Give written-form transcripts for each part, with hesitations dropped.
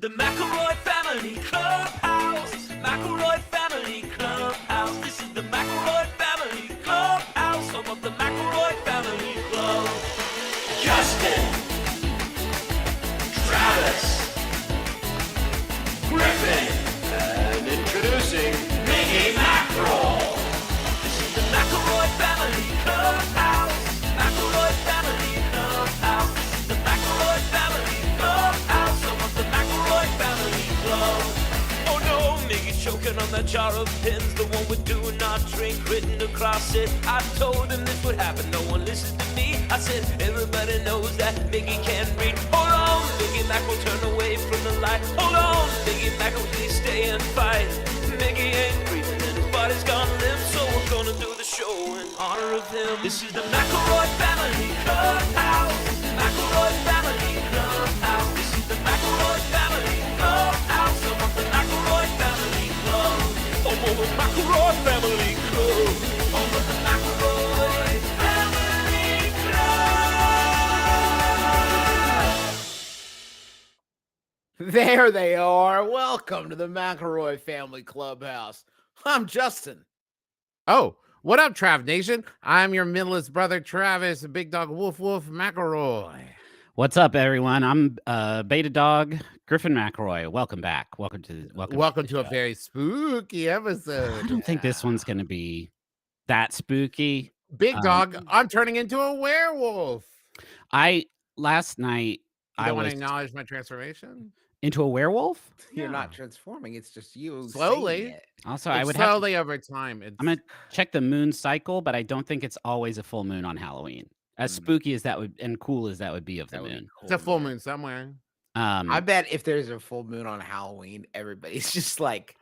the McElroy Family Clubhouse. McElroy Family Clubhouse. This is the McElroy Family Clubhouse. Home of the McElroy Family Club. Justin, Travis, Griffin, and introducing Miggy Mackerel. This is the McElroy Family Clubhouse. McElroy Family Clubhouse. This is the McElroy Family Clubhouse. Home of the McElroy Family Club. Oh no, Miggy's choking on that jar of pins, the one with do not drink written across it. I told him this would happen, no one listens to me. I said, everybody knows that Miggy can't read. Hold on, Miggy Mac will turn away from the light. Hold on, Miggy Mac will please stay and fight. Miggy ain't breathing and his body's gone limp, so we're gonna do the show in honor of him. This is the McElroy Family Clubhouse. McElroy Family Clubhouse. This is the McElroy Family Clubhouse. Some of the McElroy Family Club. Home of the McElroy Family Club. Home of the McElroy Family Club. There they are. Welcome to the McElroy Family Clubhouse. I'm Justin. Oh, what up, Trav Nation? I'm your middleest brother, Travis, Big Dog Woof Woof McElroy. What's up, everyone? I'm Beta Dog Griffin McElroy. Welcome back. Welcome to a very spooky episode. I don't think this one's going to be that spooky. Big Dog, I'm turning into a werewolf. Last night I want was to acknowledge my transformation into a werewolf. You're not transforming. It's just you slowly. saying it. Also, I would slowly over time. I'm gonna check the moon cycle, but I don't think it's always a full moon on Halloween. As spooky as that would and cool as that would be of the moon. It's a full moon somewhere. I bet if there's a full moon on Halloween, everybody's just like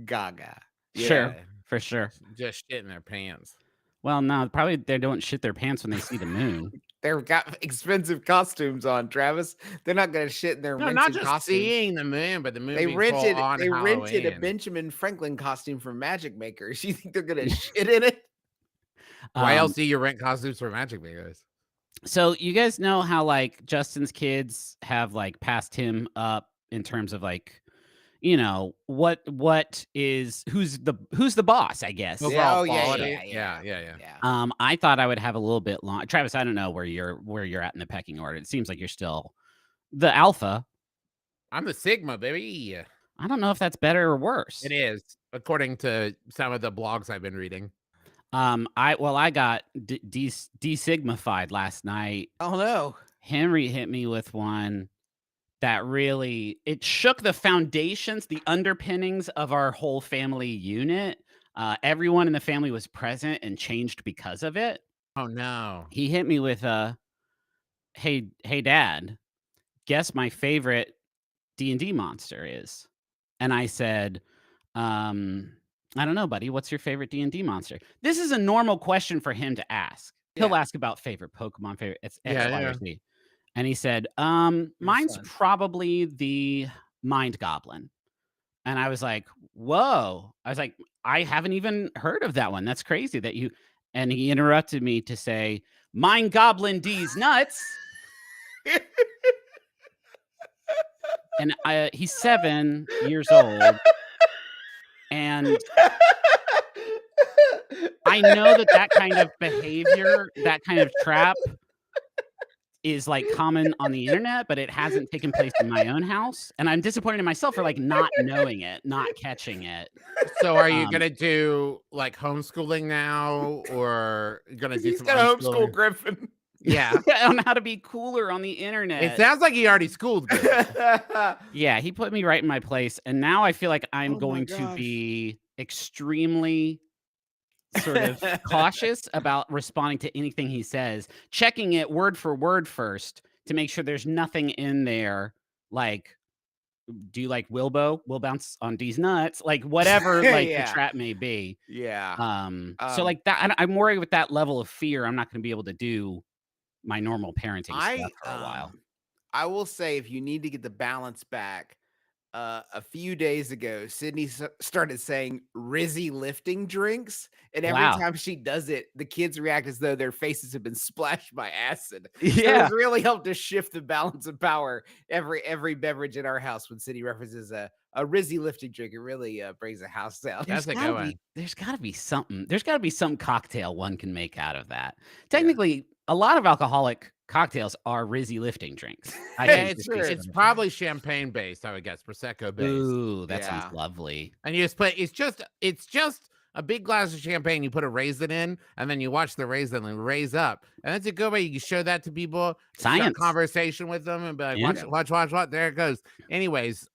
gaga. Sure, for sure. Just shit in their pants. Well, no, probably they don't shit their pants when they see the moon. They've got expensive costumes on, Travis. They're not gonna shit in their not just costumes. seeing the moon, but the moon. They rented Halloween. a Benjamin Franklin costume from Magic Makers. You think they're gonna shit in it? Why else do you rent costumes for Magic Makers? So you guys know how like Justin's kids have like passed him up in terms of like, you know, who's the boss, I guess. Yeah. I thought I would have a little bit long. Travis, I don't know where you're at in the pecking order. It seems like you're still the alpha. I'm the Sigma, baby. I don't know if that's better or worse. It is, according to some of the blogs I've been reading. I got de-sigmified last night. Oh no. Henry hit me with one that really it shook the foundations, the underpinnings of our whole family unit. Everyone in the family was present and changed because of it. Oh no. He hit me with hey dad, guess my favorite D&D monster is. And I said, I don't know, buddy. What's your favorite D&D monster? This is a normal question for him to ask. He'll ask about favorite Pokemon, favorite X, Y, or Z. And he said, mine's probably the Mind Goblin. And I was like, whoa. I was like, I haven't even heard of that one. That's crazy that you... And he interrupted me to say, Mind Goblin D's nuts. And he's 7 years old. And I know that kind of behavior, that kind of trap is like common on the internet, but it hasn't taken place in my own house. And I'm disappointed in myself for like not knowing it, not catching it. So are you going to do like homeschooling now or going to do some homeschool Griffin? Yeah. On how to be cooler on the internet. It sounds like he already schooled me. Yeah, he put me right in my place. And now I feel like I'm going to be extremely sort of cautious about responding to anything he says, checking it word for word first to make sure there's nothing in there like, do you like Wilbo? Will bounce on D's nuts? Like whatever like the trap may be. Yeah. So like that, I'm worried with that level of fear. I'm not going to be able to do my normal parenting stuff for a while. I will say if you need to get the balance back, a few days ago, Sydney started saying Rizzy lifting drinks, and every Wow. time she does it, the kids react as though their faces have been splashed by acid. So Yeah. it's really helped to shift the balance of power. Every beverage in our house, when Sydney references a Rizzy lifting drink, it really brings the house down. That's a good one. There's gotta be something. There's gotta be some cocktail one can make out of that. Yeah. Technically, a lot of alcoholic cocktails are Rizzy lifting drinks. I Yeah, think it's just based it's on the probably champagne based, I would guess, prosecco based. Ooh, that Yeah. sounds lovely. And you just put it's just a big glass of champagne. You put a raisin in, and then you watch the raisin and raise up. And that's a good way. You can show that to people, start Science. conversation with them, and be like, Yeah. watch. There it goes. Anyways,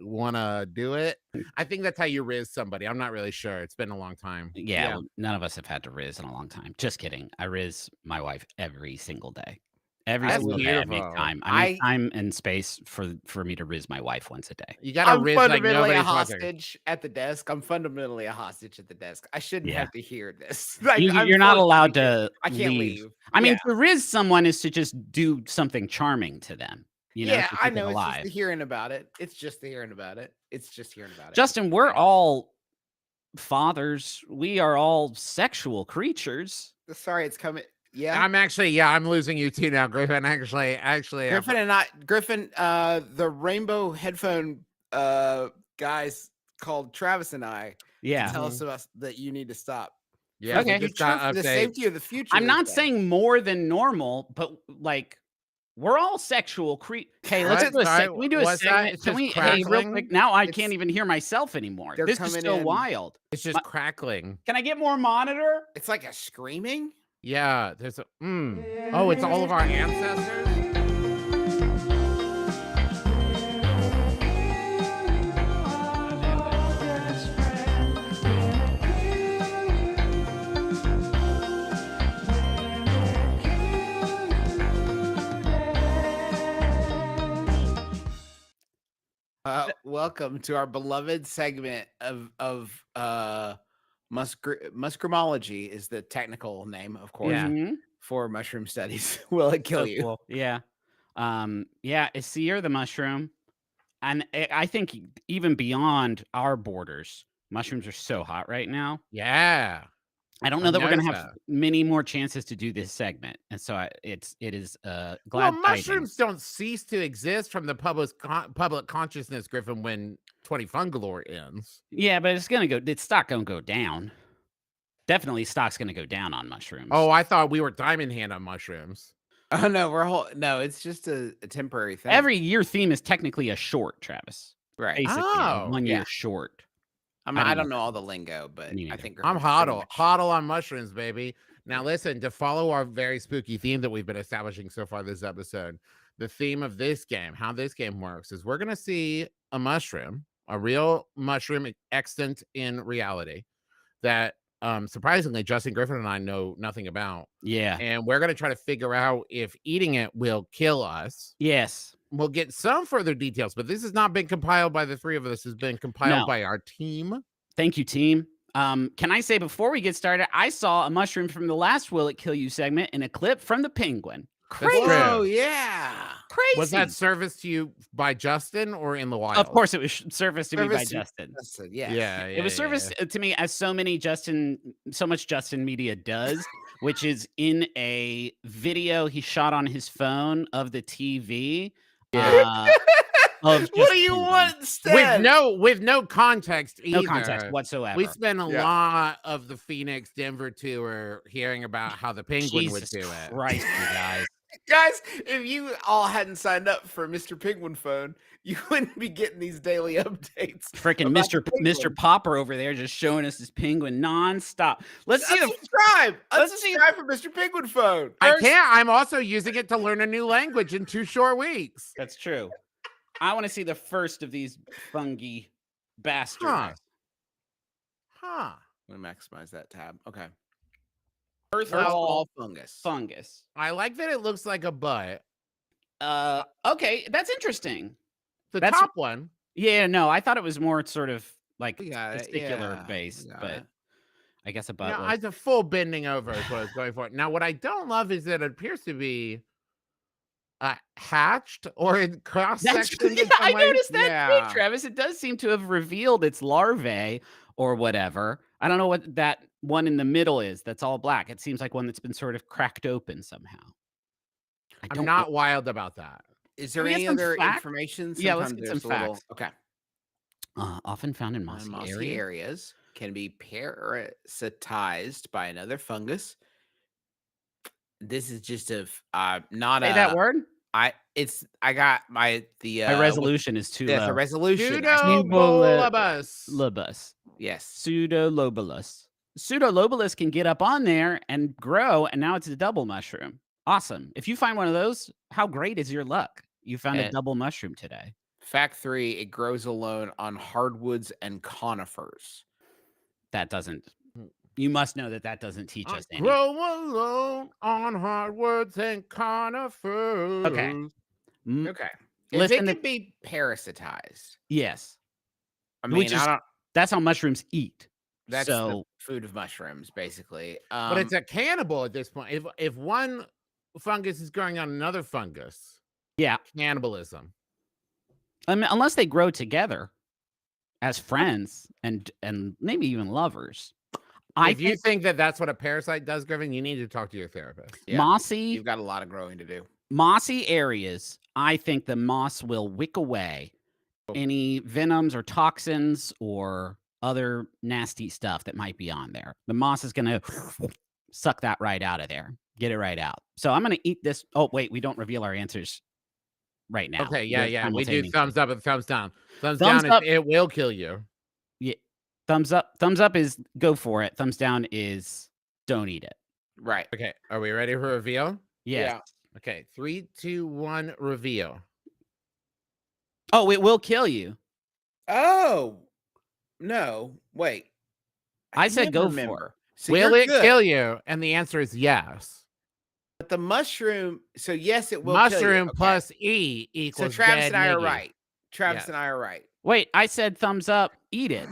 wanna do it? I think that's how you riz somebody. I'm not really sure. It's been a long time. Yeah, well, none of us have had to riz in a long time. Just kidding. I riz my wife every single day. Every That's single day I make beautiful. time. I make time and space for me to riz my wife once a day. You gotta I'm riz like fundamentally a nobody's watching. hostage at the desk. I'm fundamentally a hostage at the desk. I shouldn't Yeah. have to hear this. Like, You're not allowed to I can't leave. leave. I mean, Yeah. to riz someone is to just do something charming to them. You know, Yeah, to I keep them know. It's just alive. the hearing about it. It's just the hearing about it. It's just hearing about it. Justin, we're all fathers. We are all sexual creatures. Sorry, it's coming. Yeah. I'm losing you too now, Griffin. Actually, Griffin and I, the rainbow headphone guys called Travis and I to Yeah. tell us about that you need to stop. yeah, Okay. we just got For the updates. safety of the future. I'm they not said. saying more than normal, but like we're all sexual Hey, let's What? do a Sorry, Can we do a what's that? segment? It's Can just we? Hey, real crackling? quick. Now I It's- can't even hear myself anymore. They're This is coming so in. wild. It's just crackling. Can I get more monitor? It's like a screaming. Yeah, there's a Oh, it's all of our ancestors. Welcome to our beloved segment of muscrimology is the technical name, of course, Yeah. Mhm. for mushroom studies. Will it kill So you? cool. Yeah. Yeah, it's Seer the mushroom. And I think even beyond our borders, mushrooms are so hot right now. Yeah. I don't know I've that we're going to noticed have that. many more chances to do this segment. And so it is Well, glad tidings. mushrooms don't cease to exist from the public consciousness, Griffin, when 20 Fungalore ends. Yeah, but it's stock going to go down. Definitely stock's going to go down on mushrooms. Oh, I thought we were diamond hand on mushrooms. Oh no, no, it's just a temporary thing. Every year theme is technically a short, Travis. right. Basically, Oh, 1 year yeah. short. I don't know all the lingo, but Me I neither. think I'm Griffin's pretty hodl much- on mushrooms, baby. Now listen, to follow our very spooky theme that we've been establishing so far this episode, the theme of this game, how this game works, is we're gonna see a mushroom, a real mushroom extant in reality, that surprisingly Justin Griffin and I know nothing about. Yeah. And we're gonna try to figure out if eating it will kill us. Yes. We'll get some further details, but this has not been compiled by the three of us. This has been compiled No. by our team. Thank you, team. Can I say before we get started, I saw a mushroom from the last Will It Kill You segment in a clip from the Penguin. That's Crazy. true. Oh yeah. Crazy. Was that serviced to you by Justin or in the wild? Of course, it was serviced to me by Serviced to- Justin. Yeah. Yeah. It was serviced to me as so much Justin media does, which is in a video he shot on his phone of the TV. Of What do just you Penguin. want instead? With no context either. No context whatsoever. We spent a Yeah. lot of the Phoenix Denver tour hearing about how the Penguin Jesus would do it. Christ, you guys. Guys, if you all hadn't signed up for Mr. Penguin phone, you wouldn't be getting these daily updates. Freaking about the Mr. Penguin. Popper over there just showing us his penguin nonstop. Let's see the Unsubscribe. let's see- Unsubscribe for Mr. Penguin phone. I can't. I'm also using it to learn a new language in 2 short weeks. That's true. I want to see the first of these fungi bastards. Huh. I'm gonna maximize that tab. Okay. Earth First wall fungus. fungus. I like that it looks like a butt. Okay, that's interesting. The That's- top one. Yeah, no, I thought it was more sort of like We got it, testicular yeah, based, we got but it. I guess a butt. Yeah, was- it's a full bending over is what I was going for. Now, what I don't love is that it appears to be hatched or in cross That's section. yeah, I noticed that Yeah. too, Travis. It does seem to have revealed its larvae or whatever. I don't know what that one in the middle is. That's all black. It seems like one that's been sort of cracked open somehow. I I'm don't not wild about that. Is Can there we get any some other facts? information? Yeah, let's Sometimes get some there's a little. facts. Okay. Often found in mossy, Mossy areas can be parasitized by another fungus. This is just not Say that word. I got my My resolution is too Yes, a low. resolution. Pseudobolus. Lobus. Yes. Pseudolobulus. Pseudolobulus can get up on there and grow, and now it's a double mushroom. Awesome. If you find one of those, how great is your luck? You found a And- double mushroom today. Fact 3, it grows alone on hardwoods and conifers. That doesn't. You must know that doesn't teach us anything. Grow alone on hardwoods and conifers. Okay. Okay. If Listen it to- can be parasitized. Yes. I Which mean, is- I don't That's how mushrooms eat. that's so the food of mushrooms, basically. But it's a cannibal at this point. If one fungus is growing on another fungus, yeah. cannibalism. I mean, unless they grow together as friends and maybe even lovers. If you think that that's what a parasite does, Griffin, you need to talk to your therapist. Yeah, mossy you've got a lot of growing to do. mossy areas, I think the moss will wick away any venoms or toxins or other nasty stuff that might be on there. The moss is going to suck that right out of there. Get it right out. So I'm going to eat this. Oh, wait, we don't reveal our answers right now. Okay, yeah. We do Simultaneously. thumbs up and thumbs down. Thumbs Thumbs down up. is it will kill you. Yeah. Thumbs up is go for it. Thumbs down is don't eat it. Right. Okay, are we ready for reveal? Yes. Yeah. Okay, 3, 2, 1, reveal. Oh, it will kill you. Oh. No. Wait. I said can't go for remember. So Will you're it good. kill you? And the answer is yes. But the mushroom, so yes, it will kill you. Mushroom Okay. plus E So equals Travis dead and I are Miggy. right. Travis Yes. and I are right. Wait, I said thumbs up, eat it.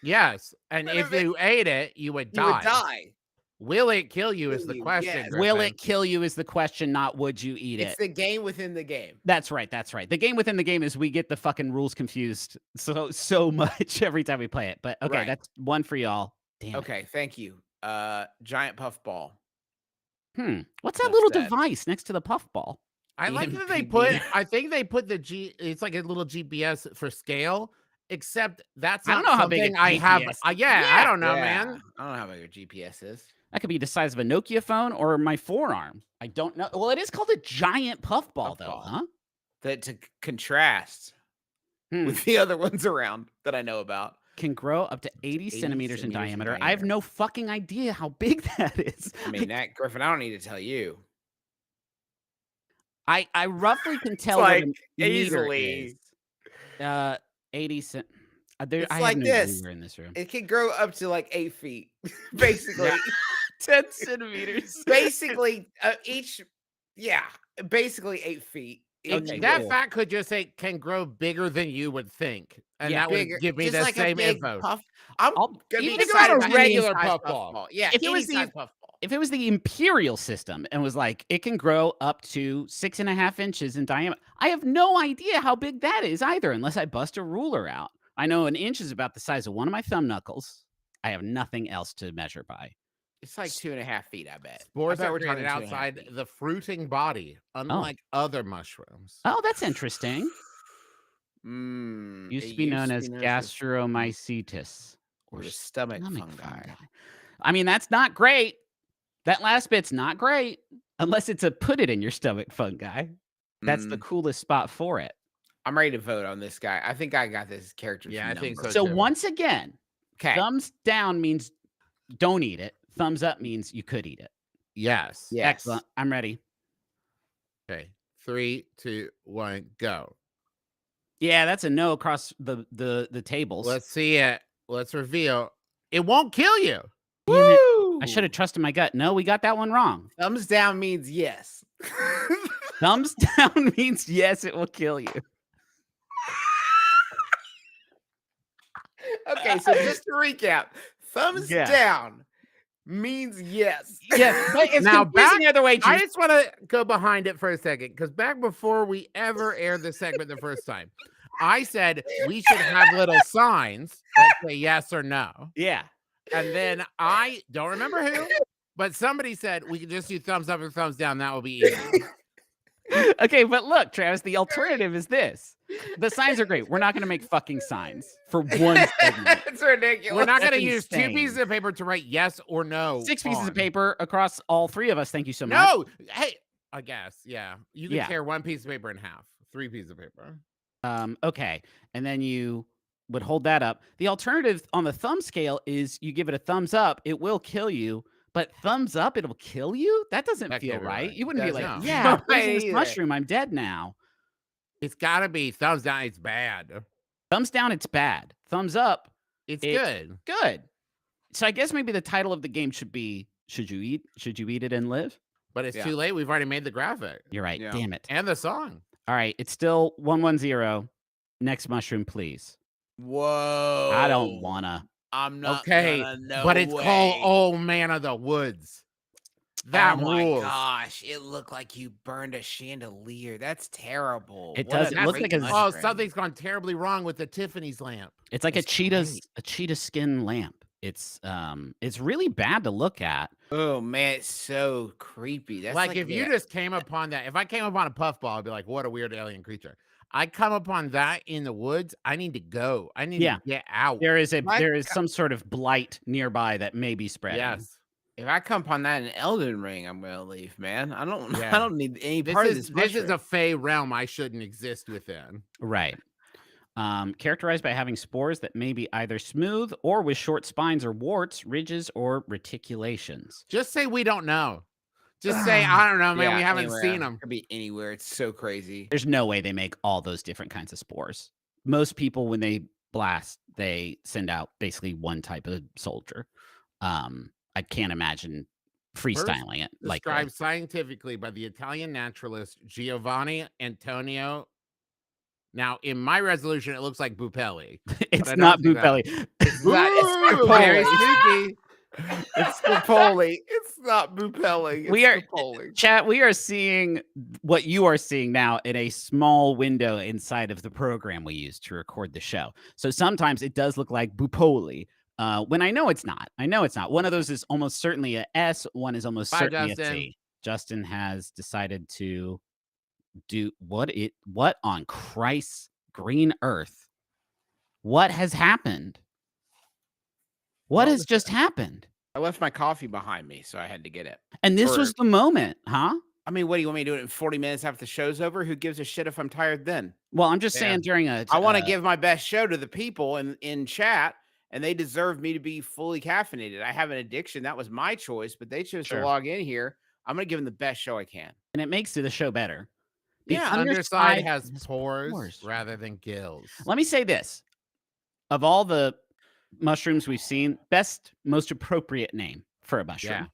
Yes, and But if if it- you ate it, you would You die. would die. Will it kill you is Kill the you, question. yes. Will Griffin. it kill you is the question, not would you eat It's it. the game within the game. That's right. That's right. The game within the game is we get the fucking rules confused so much every time we play it. But okay, Right. that's one for y'all. Damn. Okay, thank you. Giant puffball. What's that Enough little said. device next to the puffball? I like that they EMPD. put. I think they put the G. It's like a little GPS for scale. Except that's I not don't know how big a something I have. GPS yeah, I don't know, man. I don't know how big your GPS is. That could be the size of a Nokia phone or my forearm. I don't know. Well, it is called a giant puffball, though, Puffball. huh? That to contrast with the other ones around that I know about. Can grow up to 80 centimeters in diameter. I have no fucking idea how big that is. I mean, that Griffin, I don't need to tell you. I roughly can tell like what a meter easily. is. 80 cent. There, It's I like have no this. ruler in this room. It can grow up to like 8 feet, basically. 10 centimeters. basically, basically 8 feet. Okay, That cool. fact could just say can grow bigger than you would think, and Yeah, that Bigger, would give me just the like a same big info. Puff. I'm I'll- gonna be even if it was excited a about any regular size puffball. Yeah, If it was any size the- puffball. If it was the imperial system and was like, it can grow up to 6.5 inches in diameter, I have no idea how big that is either, unless I bust a ruler out. I know an inch is about the size of one of my thumb knuckles. I have nothing else to measure by. It's like 2.5 feet, I bet. Spores I bet are we're created talking 2.5 outside feet. the fruiting body, unlike other mushrooms. Oh, that's interesting. Mm, Used it to be known as as gastromycetes. or the stomach Stomach fungi. fungi. I mean, that's not great. That last bit's not great unless it's a put it in your stomach fungi. That's the Mm, coolest spot for it. I'm ready to vote on this guy. I think I got this character. Yeah, I think So too. once again, Okay. thumbs down means don't eat it. Thumbs up means you could eat it. Yes. Yes. Excellent. I'm ready. Okay. 3, 2, 1, go. Yeah, that's a no across the tables. Let's see it. Let's reveal. It won't kill you. Damn it. Woo! I should have trusted my gut. No, we got that one wrong. Thumbs down means yes. Thumbs down means yes, it will kill you. Okay, so just to recap, thumbs Yeah. down. means yes. Yeah, but it's Now, confusing back- either way. I Juice. just want to go behind it for a second because back before we ever aired the segment the first time, I said we should have little signs that say yes or no. Yeah. And then I don't remember who, but somebody said we could just do thumbs up or thumbs down. That will be easy. Okay, but look, Travis, the alternative is this. The signs are great. We're not going to make fucking signs for one segment. It's ridiculous. We're not going to That's use 2 insane. pieces of paper to write yes or no. 6 pieces on. of paper across all 3 of us. Thank you so much. No, hey, I guess, yeah. You can Yeah. tear 1 piece of paper in half, 3 pieces of paper. Okay, and then you would hold that up. The alternative on the thumb scale is you give it a thumbs up, it will kill you. But thumbs up, it'll kill you? That doesn't That feel can't be right. right. You wouldn't be Does like, not. yeah, No I'm poisoning this way either. mushroom. I'm dead now. It's got to be thumbs down. It's bad. Thumbs down, it's bad. Thumbs up, It's It's- good. good. So I guess maybe the title of the game should be Should You Eat It and Live? But it's Yeah. too late. We've already made the graphic You're right. Yeah. Damn it. and the song. All right, it's still 110. Next mushroom, please. Whoa. I don't wanna. I'm not Okay, gonna, no but it's way. called Old Man of the Woods. That oh my rules. gosh, it looked like you burned a chandelier. That's terrible. It What does. a It looks great like a- Oh, mushroom. something's gone terribly wrong with the Tiffany's lamp. It's like a That's cheetah skin lamp. It's really bad to look at. Oh man, it's so creepy. That's Like if you the- just came upon that, if I came upon a puffball, I'd be like, what a weird alien creature. I come upon that in the woods, I need to go. I need Yeah. to get out. There is My some sort of blight nearby that may be spreading. Yes. if I come upon that in Elden Ring, I'm gonna leave, man. I don't Yeah. I don't need any This part of is this. this is a mushroom. fey realm I shouldn't exist within. Right. Characterized by having spores that may be either smooth or with short spines or warts, ridges, or reticulations. Just say we don't know. Just say, I don't know, man. Yeah, we haven't anywhere. seen them. Could be anywhere. It's so crazy. There's no way they make all those different kinds of spores. Most people, when they blast, they send out basically one type of soldier. I can't imagine freestyling it like that. Described scientifically by the Italian naturalist Giovanni Antonio. Now, in my resolution, it looks like Bupelli. It's I not don't see that. Bupelli. It's not. It's Ooh, very Bupelli. spooky. It's Bupelli. It's not Bupelli. We It's are- Bupelli. Chat, we are seeing what you are seeing now in a small window inside of the program we use to record the show. So sometimes it does look like Bupoli. When I know it's not. I know it's not. One of those is almost certainly a S. One is almost Bye, certainly Justin. a C. Justin has decided to do what on Christ's green earth? What has happened? What What has was just happened? I left my coffee behind me, so I had to get it. And this Or- was the moment, huh? I mean, what do you want me to do it in 40 minutes after the show's over? Who gives a shit if I'm tired then? Well, I'm just Yeah. saying during a I want to give my best show to the people in chat, and they deserve me to be fully caffeinated. I have an addiction. That was my choice, but they chose Sure. to log in here. I'm going to give them the best show I can. and it makes the show better. The Yeah, Underside has has pores rather than gills. Let me say this. Of all the mushrooms we've seen, best, most appropriate name for a mushroom.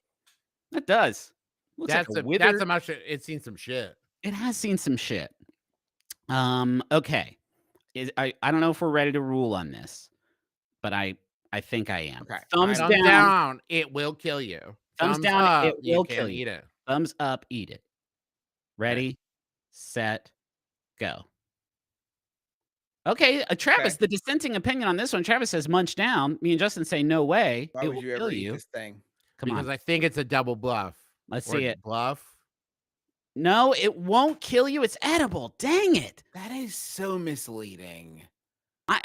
Yeah. It does. Looks That's like a a wither. that's a mushroom. It's seen some shit. It has seen some shit. Okay. I don't know if we're ready to rule on this, but I think I am. Okay. Thumbs Thumbs down. down, it will kill you. Thumbs down, up, it will can kill you. eat it. Thumbs up, eat it. Ready, set, go. Okay, Travis, the dissenting opinion on this one, Travis says munch down. Me and Justin say no way. Why it would will you kill ever eat you. this thing? Come Because on, I think it's a double bluff. let's Or see it. Bluff. No, it won't kill you. It's edible. Dang it. That is so misleading.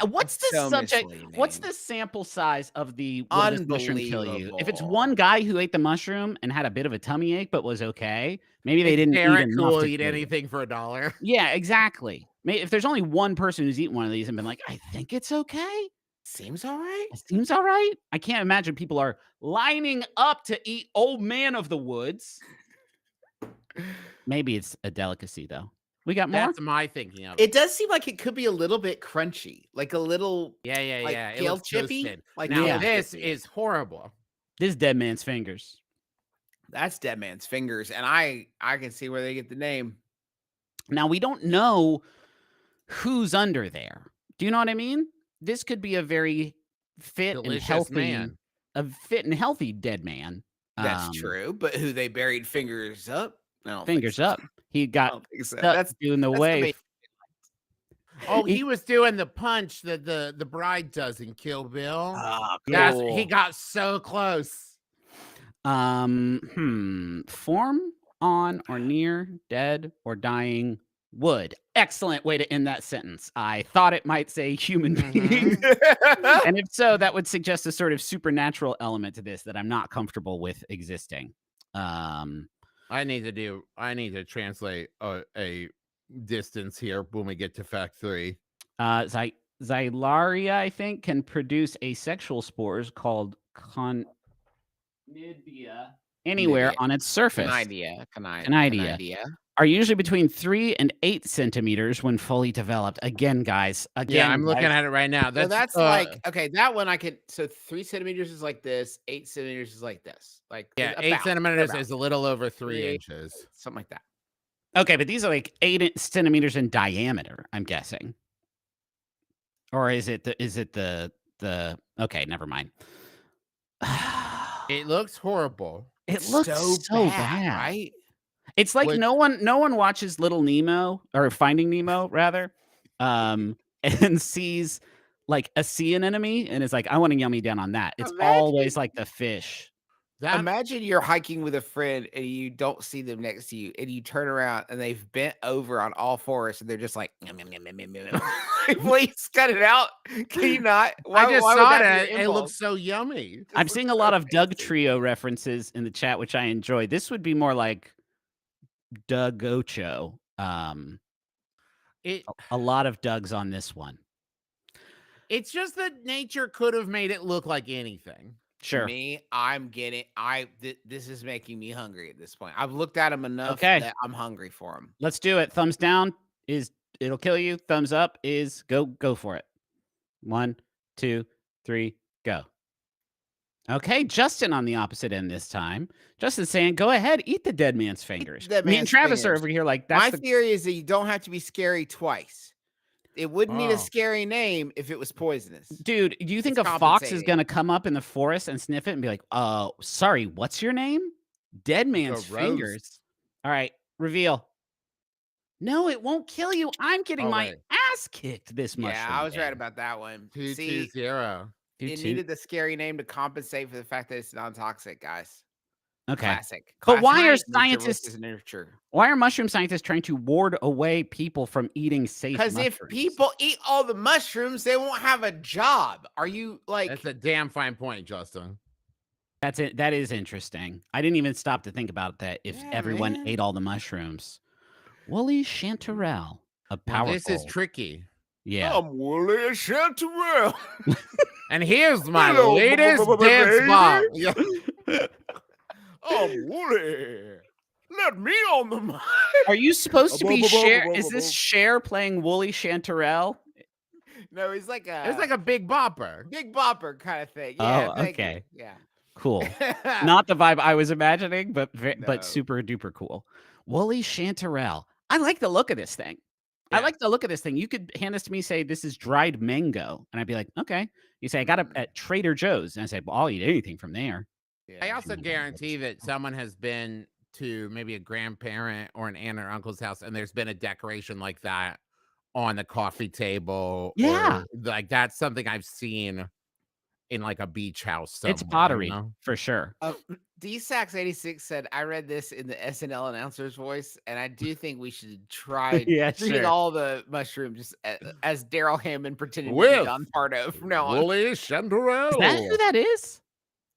What's the so subject? What's misleading. the sample size of the will this mushroom kill you? If it's one Unbelievable. guy who ate the mushroom and had a bit of a tummy ache but was okay, maybe they didn't eat Eric enough will to eat kill you. anything for $1. Yeah, exactly. If there's only one person who's eaten one of these and been like, I think it's okay. Seems all right. It seems all right. I can't imagine people are lining up to eat Old Man of the Woods. Maybe it's a delicacy though. We got more. That's my thinking of it. It does seem like it could be a little bit crunchy, like a little Yeah, yeah, like yeah. It kale looks chippy. toasted. Like Now Yeah. this chippy. is horrible. This is Dead Man's Fingers. That's Dead Man's Fingers, and I can see where they get the name. Now we don't know who's under there. Do you know what I mean? This could be a very fit Delicious and healthy man. a fit and healthy dead man. That's true, but who they buried fingers up? I don't think Fingers so. up. He I got don't think so. stuck doing the that's the wave. main- Oh, He- he was doing the punch that the bride does in Kill Bill. Ah, Yes, cool. he got so close. Form on or near dead or dying would. Excellent way to end that sentence. I thought it might say human being. And if so, that would suggest a sort of supernatural element to this that I'm not comfortable with existing. I need to translate a distance here when we get to fact 3. Xylaria, I think, can produce asexual spores called conidia anywhere Conidia. on its surface. Conidia. Are usually between 3 and 8 centimeters when fully developed. Again, guys. Yeah, I'm looking at it right now. So that's like, okay, that one I could, so 3 centimeters is like this, 8 centimeters is like this. Like, yeah, about, 8 centimeters about. is a little over 3 3 inches. Something like that. Okay, but these are like 8 centimeters in diameter, I'm guessing. Or is it the okay, never mind. It looks horrible. It looks so bad, right? It's like Which- no one watches Little Nemo or Finding Nemo rather, and sees like a sea anemone and is like, I want to yummy down on that. It's always like the fish. Imagine you're hiking with a friend and you don't see them next to you, and you turn around and they've bent over on all fours, and they're just like, "Yum, yum, yum, yum, yum, yum." Please cut it out. Can you not? I just why would saw that it. be your It impulse? looks so yummy. I'm seeing a lot of Doug Trio references in the chat, which I enjoy. This would be more like Doug Ocho. It A lot of Dougs on this one. It's just that nature could have made it look like anything. Sure. Me, I'm getting. This is making me hungry at this point. I've looked at them enough Okay. that I'm hungry for them. Let's do it. Thumbs down is it'll kill you. Thumbs up is go for it. 1, 2, 3, go. Okay, Justin on the opposite end this time. Justin's saying, "Go ahead, eat the dead man's fingers." dead Me and man's Travis are fingers. over here like My that's the theory is that you don't have to be scary twice. It wouldn't need Oh. a scary name if it was poisonous. dude. Do you think It's a fox is compensating. going to come up in the forest and sniff it and be like, sorry, what's your name?" Dead man's roast. fingers. All right, reveal. No, it won't kill you. I'm getting Oh, my wait. ass kicked this mushroom. Yeah, I was right game. about that one. 2 See, 2 0. it needed the scary name to compensate for the fact that it's non-toxic, guys. Okay. Classic. But why are Classic nature scientists- versus nurture? Why are mushroom scientists trying to ward away people from eating safe Because mushrooms? if people eat all the mushrooms, they won't have a job. Are you like? That's a damn fine point, Justin. That's it. That is interesting. I didn't even stop to think about that. If Yeah, everyone man. ate all the mushrooms, Wooly Chanterelle, a Now, powerful. this is tricky. Yeah. I'm Wooly Chanterelle. And here's my Hello, latest baby. dance bomb. Yeah. I'm Wooly. Let me on the mic. Are you supposed to be Bo- bo- bo- Cher? bo- Is bo- this bo- Cher playing Wooly Chanterelle? No, he's like a. It's like a big bopper. big bopper kind of thing. Yeah. Oh, thank you. okay. Yeah. Cool. Not the vibe I was imagining, but No. but super duper cool. Wooly Chanterelle. I like the look of this thing. I Yeah. like the look of this thing. You could hand this to me, say this is dried mango, and I'd be like, okay. You say I got it at Trader Joe's, and I say, well, I'll eat anything from there. I Yeah. also guarantee that someone has been to maybe a grandparent or an aunt or uncle's house, and there's been a decoration like that on the coffee table. Yeah. or, like that's something I've seen in like a beach house. It's somewhere, pottery you know? for sure. DSax86 said, I read this in the SNL announcer's voice, and I do think we should try Yeah, treating sure. all the mushrooms as Daryl Hammond pretending to With be Don Pardo from now on. Wooly Chanterelle. Is that who that is?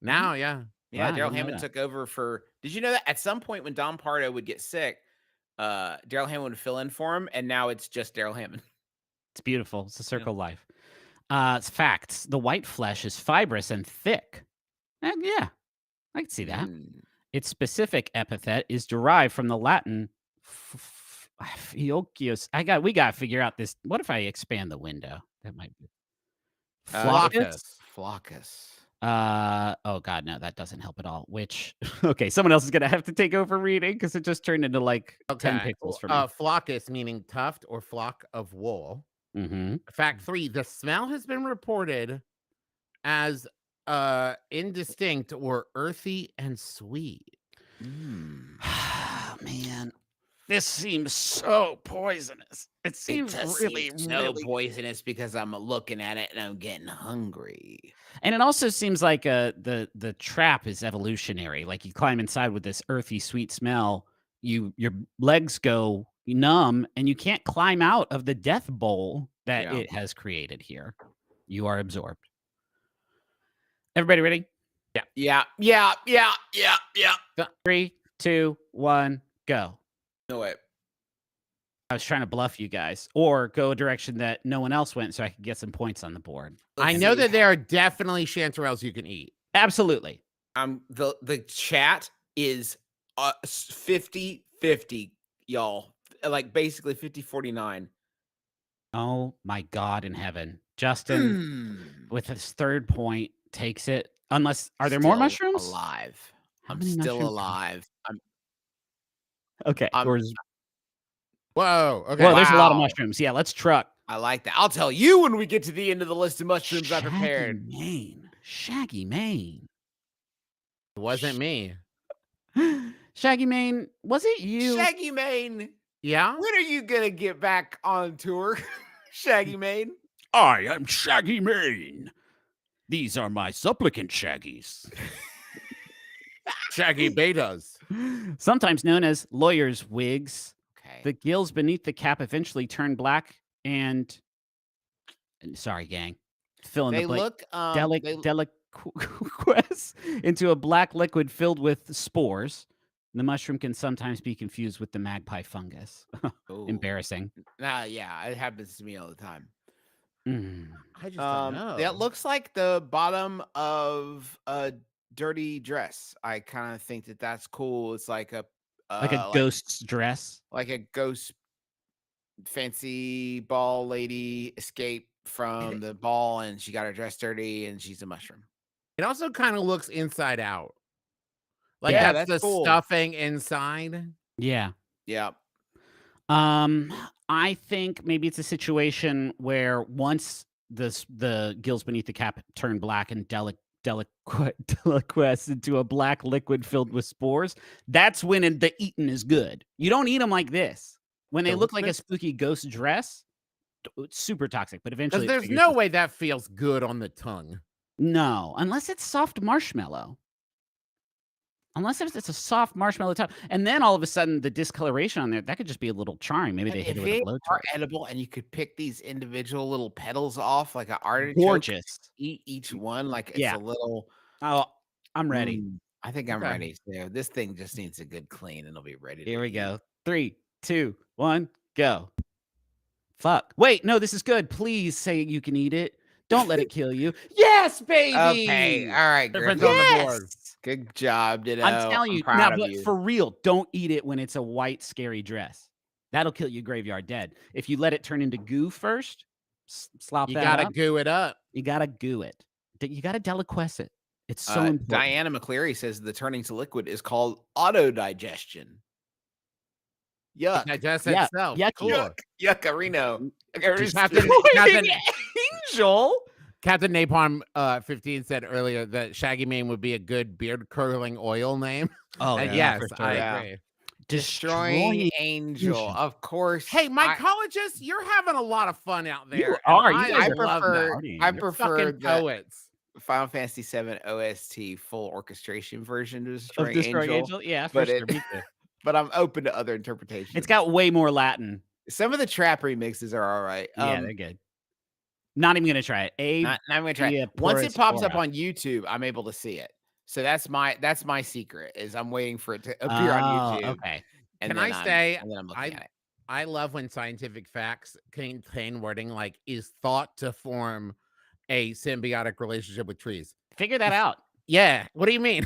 Now, yeah. Yeah, Wow, I Daryl didn't know Hammond that. took over for. Did you know that at some point when Don Pardo would get sick, Daryl Hammond would fill in for him, and now it's just Daryl Hammond. It's beautiful. It's a circle of life. It's facts. The white flesh is fibrous and thick. Yeah, I can see that. Mm. Its specific epithet is derived from the Latin fiochius. We got to figure out this. What if I expand the window? That might be Flockus. Flockus. Oh god, no, that doesn't help at all. Which okay, someone else is gonna have to take over reading because it just turned into like 10 pixels for me. Flockus meaning tuft or flock of wool. Mm-hmm. Fact 3, the smell has been reported as indistinct or earthy and sweet. Man, this seems so poisonous. It It seems does really, seem so really poisonous because I'm looking at it and I'm getting hungry. And it also seems like the trap is evolutionary. Like you climb inside with this earthy, sweet smell, your legs go numb, and you can't climb out of the death bowl that Yeah. it has created here. You are absorbed. Everybody ready? Yeah. 3, 2, 1, go. No way. I was trying to bluff you guys, or go a direction that no one else went, so I could get some points on the board. I know that there are definitely chanterelles you can eat. Absolutely. The chat is 50-50, y'all. Like basically 50-49. Oh my God in heaven, Justin with his third point takes it. Unless, are there more Still mushrooms? Alive. How I'm many still mushrooms? alive. Okay. Whoa. Okay. Well, there's a lot of Wow. mushrooms. Yeah, let's truck. I like that. I'll tell you when we get to the end of the list of mushrooms I prepared. Shaggy mane. It wasn't me. Shaggy mane, was it you? Shaggy Mane, Yeah. when are you gonna get back on tour? Shaggy Mane. I am Shaggy Mane. These are my supplicant shaggies. Shaggy betas. Sometimes known as lawyers' wigs. Okay. The gills beneath the cap eventually turn black and sorry, gang. Fill in They the blank. look Deliquesce into a black liquid filled with spores. The mushroom can sometimes be confused with the magpie fungus. Embarrassing. Yeah, it happens to me all the time. I just don't know. That looks like the bottom of a dirty dress. I kind of think that that's cool. It's like a ghost's dress, like a ghost fancy ball lady escape from the ball, and she got her dress dirty, and she's a mushroom. It also kind of looks inside out. Like Yeah, that's that's the cool. stuffing inside. Yeah. Yeah. I think maybe it's a situation where once the gills beneath the cap turn black and deliquesce into a black liquid filled with spores, that's when the eating is good. You don't eat them like this. When they look like a spooky ghost dress, it's super toxic, but eventually Because there's no way that feels good on the tongue. No, unless it's soft marshmallow. Unless it's a soft marshmallow top, and then all of a sudden the discoloration on there, that could just be a little charring. Maybe they hit it with a blowtorch. Are edible, and you could pick these individual little petals off like an artichoke. Gorgeous. Eat each one like it's Yeah. a little. Oh, I'm ready. I think I'm ready. So this thing just needs a good clean, and it'll be ready. Here we go. 3, 2, 1, go. Fuck. Wait, no, this is good. Please say you can eat it. Don't let it kill you. Yes, baby. Okay. All right. Difference Griffin. on the board. Good job, Ditto. I'm telling you proud now, of but you. for real, don't eat it when it's a white, scary dress. That'll kill you graveyard dead. If you let it turn into goo first, slop You that gotta up. goo it up. You gotta goo it. You gotta deliquesce it. It's so important. Diana McCleary says the turning to liquid is called auto-digestion. Yuck. Digest Yeah, itself. yucky. Cool. Yuccarino. Angel. Captain Napalm 15 said earlier that Shaggy Mane would be a good beard curling oil name. Oh, And yeah, yes, for sure. I Yeah. agree. Destroying Angel. Of course. Hey, mycologist, you're having a lot of fun out there. You are. You and guys I love that. I You're prefer fucking the poets. Final Fantasy VII OST full orchestration version of Of Destroying Destroying Angel. Angel? Yeah, for But sure. it- Me too. But I'm open to other interpretations. It's got way more Latin. some of the trap remixes are all right. Yeah, they're good. Not even gonna try it. Not gonna try. Via Once it Porous pops up Aura. on YouTube, I'm able to see it. So that's my secret is I'm waiting for it to appear on YouTube. Okay. And Can then I say, and then I'm looking at it. I love when scientific facts contain wording like is thought to form a symbiotic relationship with trees. Figure that out. Yeah. What do you mean?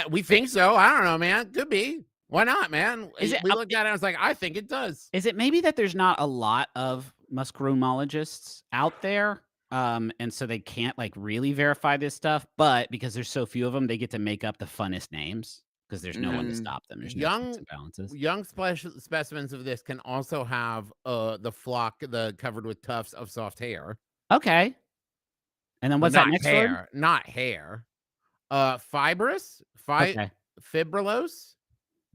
We think so. I don't know, man. Could be. Why not, man? Is it- we looked at it and I was like, I think it does. Is it maybe that there's not a lot of muscaromologists out there? And so they can't like really verify this stuff, but because there's so few of them, they get to make up the funnest names because there's no one to stop them. There's no checks and balances. Young specimens of this can also have the flock, the covered with tufts of soft hair. Okay. And then what's not that next word? hair? Not hair. Fibrous. Okay. Fibrillose.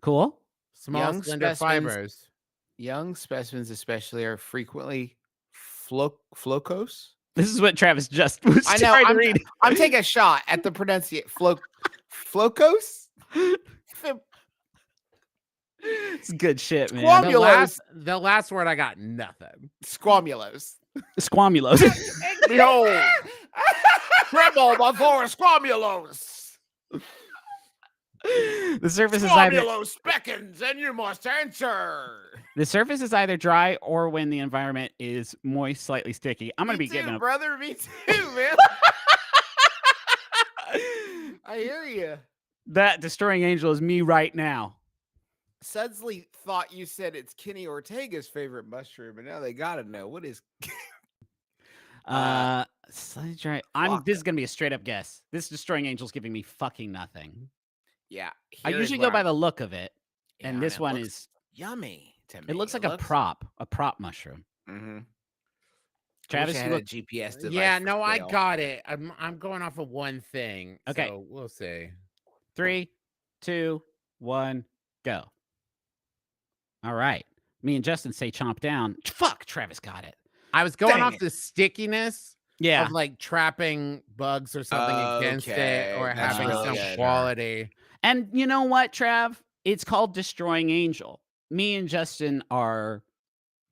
Cool. Small Young slender specimens. fibers. Young specimens, especially, are frequently flocose. This is what Travis just was I know. trying to read. I'm taking a shot at the pronunciation. Flocose. It's good shit, man. The last word I got nothing. Squamulos. Squamulos. Behold, tremble before squamulos. The surface is either Squamulos beckons, and you must answer. the surface is either dry or when the environment is moist, slightly sticky. I'm gonna be giving up. brother. Me too, man. I hear you. That destroying angel is me right now. Sudsley thought you said it's Kenny Ortega's favorite mushroom, and now they gotta know what is. Slightly dry. This is gonna be a straight up guess. This destroying angel's giving me fucking nothing. Yeah, I usually go by the look of it, and this one looks is yummy to me. it looks like a prop mushroom. Mm-hmm. Travis, had you a look, GPS device. Yeah, for no, I sale. got it. I'm going off of one thing. Okay. So we'll see. 3, 2, 1, go. All right. Me and Justin say chomp down. Fuck, Travis got it. I was going Dang off it. the stickiness Yeah. of like trapping bugs or something against it, Okay, or that's having really some good. quality. And you know what, Trav? It's called Destroying Angel. Me and Justin are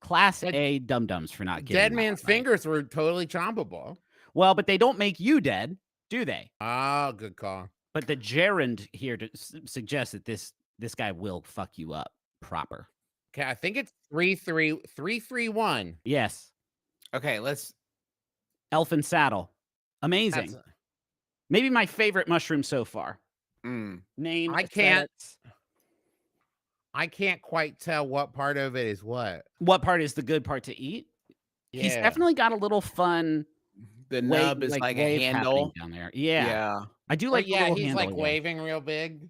class But A dum-dums for not getting Dead that man's one right. fingers were totally chompable. Well, but they don't make you dead, do they? Oh, good call. But the gerund here suggests that this guy will fuck you up proper. Okay, I think it's 3-3-1. Yes. Okay, let's. Elfin Saddle. Amazing. That's- Maybe my favorite mushroom so far. Mm. Name. I can't- aesthetics. I can't quite tell what part of it is what. What part is the good part to eat? Yeah. He's definitely got a little fun. The nub is like a wave handle. happening down there. Yeah. I do Or like the yeah, little he's handle, like yeah. waving real big.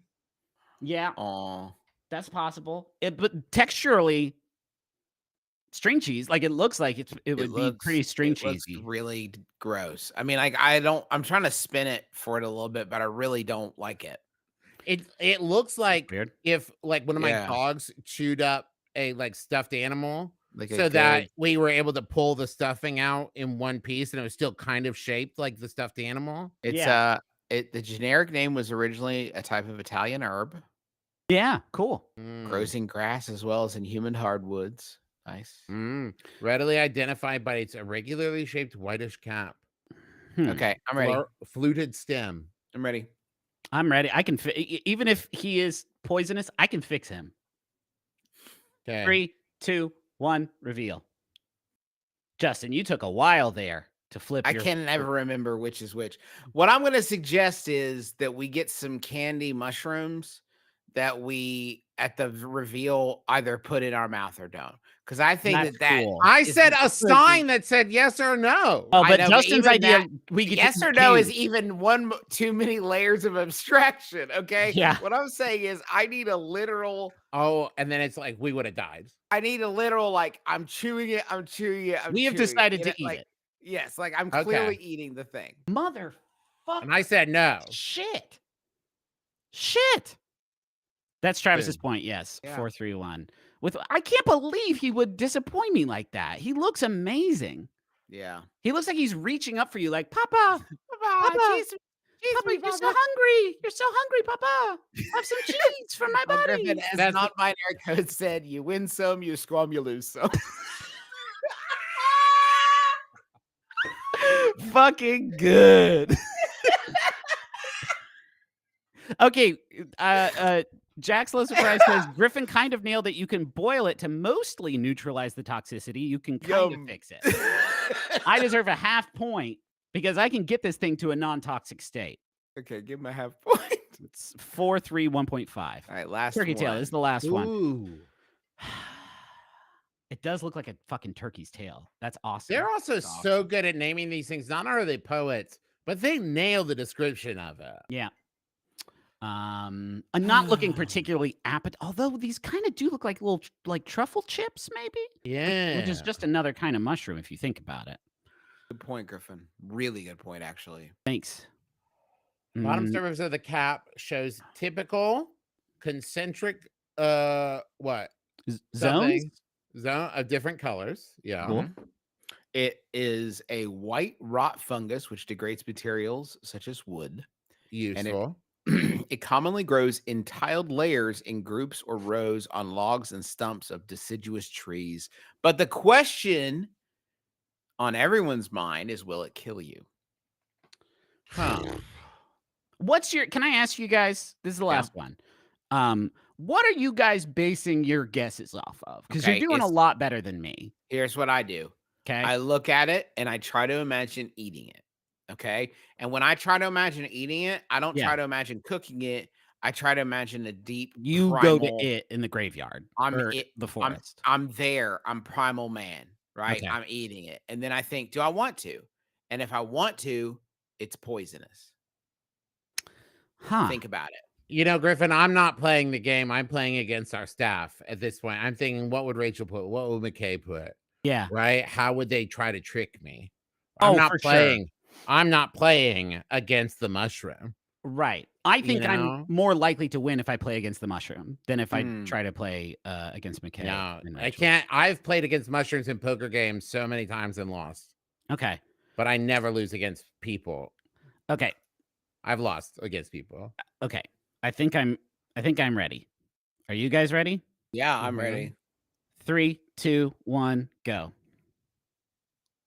Yeah, Oh, that's possible. But texturally, string cheese, like it looks like it would be pretty string cheesy. Really gross. I mean, like I'm trying to spin it for it a little bit, but I really don't like it. It looks like Weird. if like one of my Yeah. dogs chewed up a like stuffed animal, Like so that we were able to pull the stuffing out in one piece and it was still kind of shaped like the stuffed animal. it's the generic name was originally a type of Italian herb, Yeah, cool. grows in grass as well as in humid hardwoods. Nice. Readily identified by its irregularly shaped whitish cap. Okay, I'm ready. Fluted stem. I'm ready. I'm ready. I can even if he is poisonous, I can fix him. Okay. 3, 2, 1, reveal. Justin, you took a while there to flip. I can never remember which is which. What I'm going to suggest is that we get some candy mushrooms that we at the reveal either put in our mouth or don't. Because I think That's cool. I is said the a sign that said yes or no. Oh, I but know, but Justin's even idea, that- we get yes or no is even one too many layers of abstraction. Okay. Yeah. What I'm saying is I need a literal. Oh, and then it's like we would have died. I need a literal like I'm chewing it. We have decided to eat it. Yes, like I'm Okay. clearly eating the thing. Motherfucker. And I said no. Shit. That's Travis's point. Yes. Yeah. 4, 3, 1. I can't believe he would disappoint me like that. He looks amazing. Yeah. He looks like he's reaching up for you, like, Papa, Papa, Papa, you're so hungry. You're so hungry, Papa. Have some cheese for my Well, body. Griffin, as That's- non-binary code said, you win some, you squam, you lose some. Fucking good. Okay, Jack's Low Surprise says Griffin kind of nailed it. You can boil it to mostly neutralize the toxicity. You can kind Yum. of fix it. I deserve a half point because I can get this thing to a non-toxic state. Okay, give him a half point. It's 4, 3, 1.5. All right, last Turkey one. tail is the last one. Ooh. It does look like a fucking turkey's tail. That's awesome. They're also That's so good at naming these things. Not only are they poets, but they nail the description of it. Yeah. I'm not looking particularly although these kind of do look like little like truffle chips, maybe. Yeah. Which is just another kind of mushroom if you think about it. Good point, Griffin. Really good point, actually. Thanks. Bottom Mm, surface of the cap shows typical concentric what? zones? Something zone of different colors. Yeah. Cool. Mhm. It is a white rot fungus which degrades materials such as wood. Useful. It commonly grows in tiled layers in groups or rows on logs and stumps of deciduous trees. But the question on everyone's mind is, will it kill you? Huh. Can I ask you guys, this is the Yeah. last one. What are you guys basing your guesses off of? Because Okay, you're doing a it's- lot better than me. Here's what I do. Okay. I look at it and I try to imagine eating it. Okay. And when I try to imagine eating it, I don't Yeah. try to imagine cooking it. I try to imagine a deep You primal, go to it in the graveyard or the forest. I'm there. I'm primal man, right? Okay. I'm eating it. And then I think, do I want to? And if I want to, it's poisonous. Huh. Think about it. You know, Griffin, I'm not playing the game. I'm playing against our staff at this point. I'm thinking, what would Rachel put? What would McKay put? Yeah. Right? How would they try to trick me? Oh, I'm not for sure. playing. I'm not playing against the mushroom. Right. I think I'm know? more likely to win if I play against the mushroom than if I Mm. try to play against McKay. No, and I Rachel. can't. I've played against mushrooms in poker games so many times and lost, Okay. but I never lose against people. Okay. I've lost against people. Okay. I think I'm ready. Are you guys ready? Yeah, I'm Mhm. ready. 3, 2, 1, go.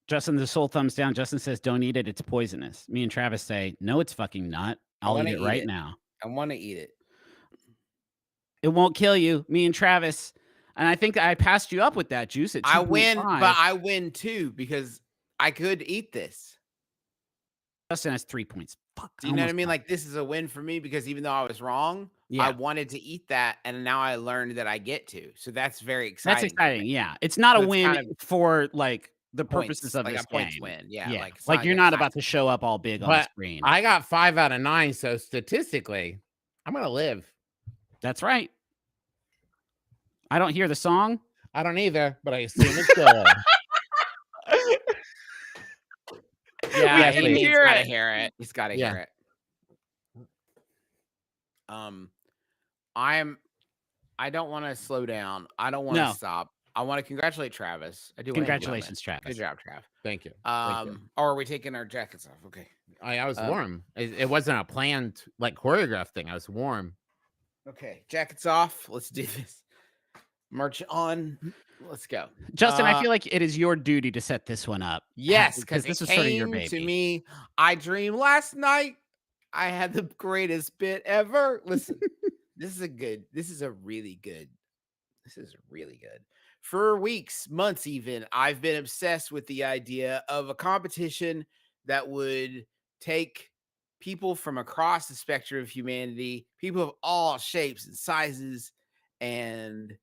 Justin, the soul thumbs down. Justin says, don't eat it. It's poisonous. Me and Travis say, no, it's fucking not. I'll wanna eat it eat right it. now. I want to eat it. It won't kill you. Me and Travis. And I think I passed you up with that juice at 2.5. I win, but I win too because I could eat this. Justin has 3 points. Fuck. Do you know what I almost mean? got Like, this is a win for me because even though I was wrong, Yeah. I wanted to eat that, and now I learned that I get to. So that's very it. exciting. That's for exciting. me. Yeah. It's not So a it's win kind of for like the Points, purposes of like this a points game. win. Yeah, Yeah. like Like side- you're like not about to show up all big on the But screen. I got 5 out of 9, so statistically, I'm gonna live. That's right. I don't hear the song. I don't either, but I assume it's good. Yeah, Yes, he's please. got to hear it. He's got to Yeah. hear it. I don't want to slow down. I don't want to No. stop. I want to congratulate Travis. I do. Congratulations, Good Travis. job, Trav. Thank you. Or are we taking our jackets off? Okay. I was warm. It wasn't a planned like choreographed thing. I was warm. Okay. Jackets off. Let's do this. Merch on. Let's go. Justin, I feel like it is your duty to set this one up. Yes, because this it is sort of your came to baby. me. I dreamed last night. I had the greatest bit ever. Listen, this is really good. For weeks, months even, I've been obsessed with the idea of a competition that would take people from across the spectrum of humanity, people of all shapes and sizes, and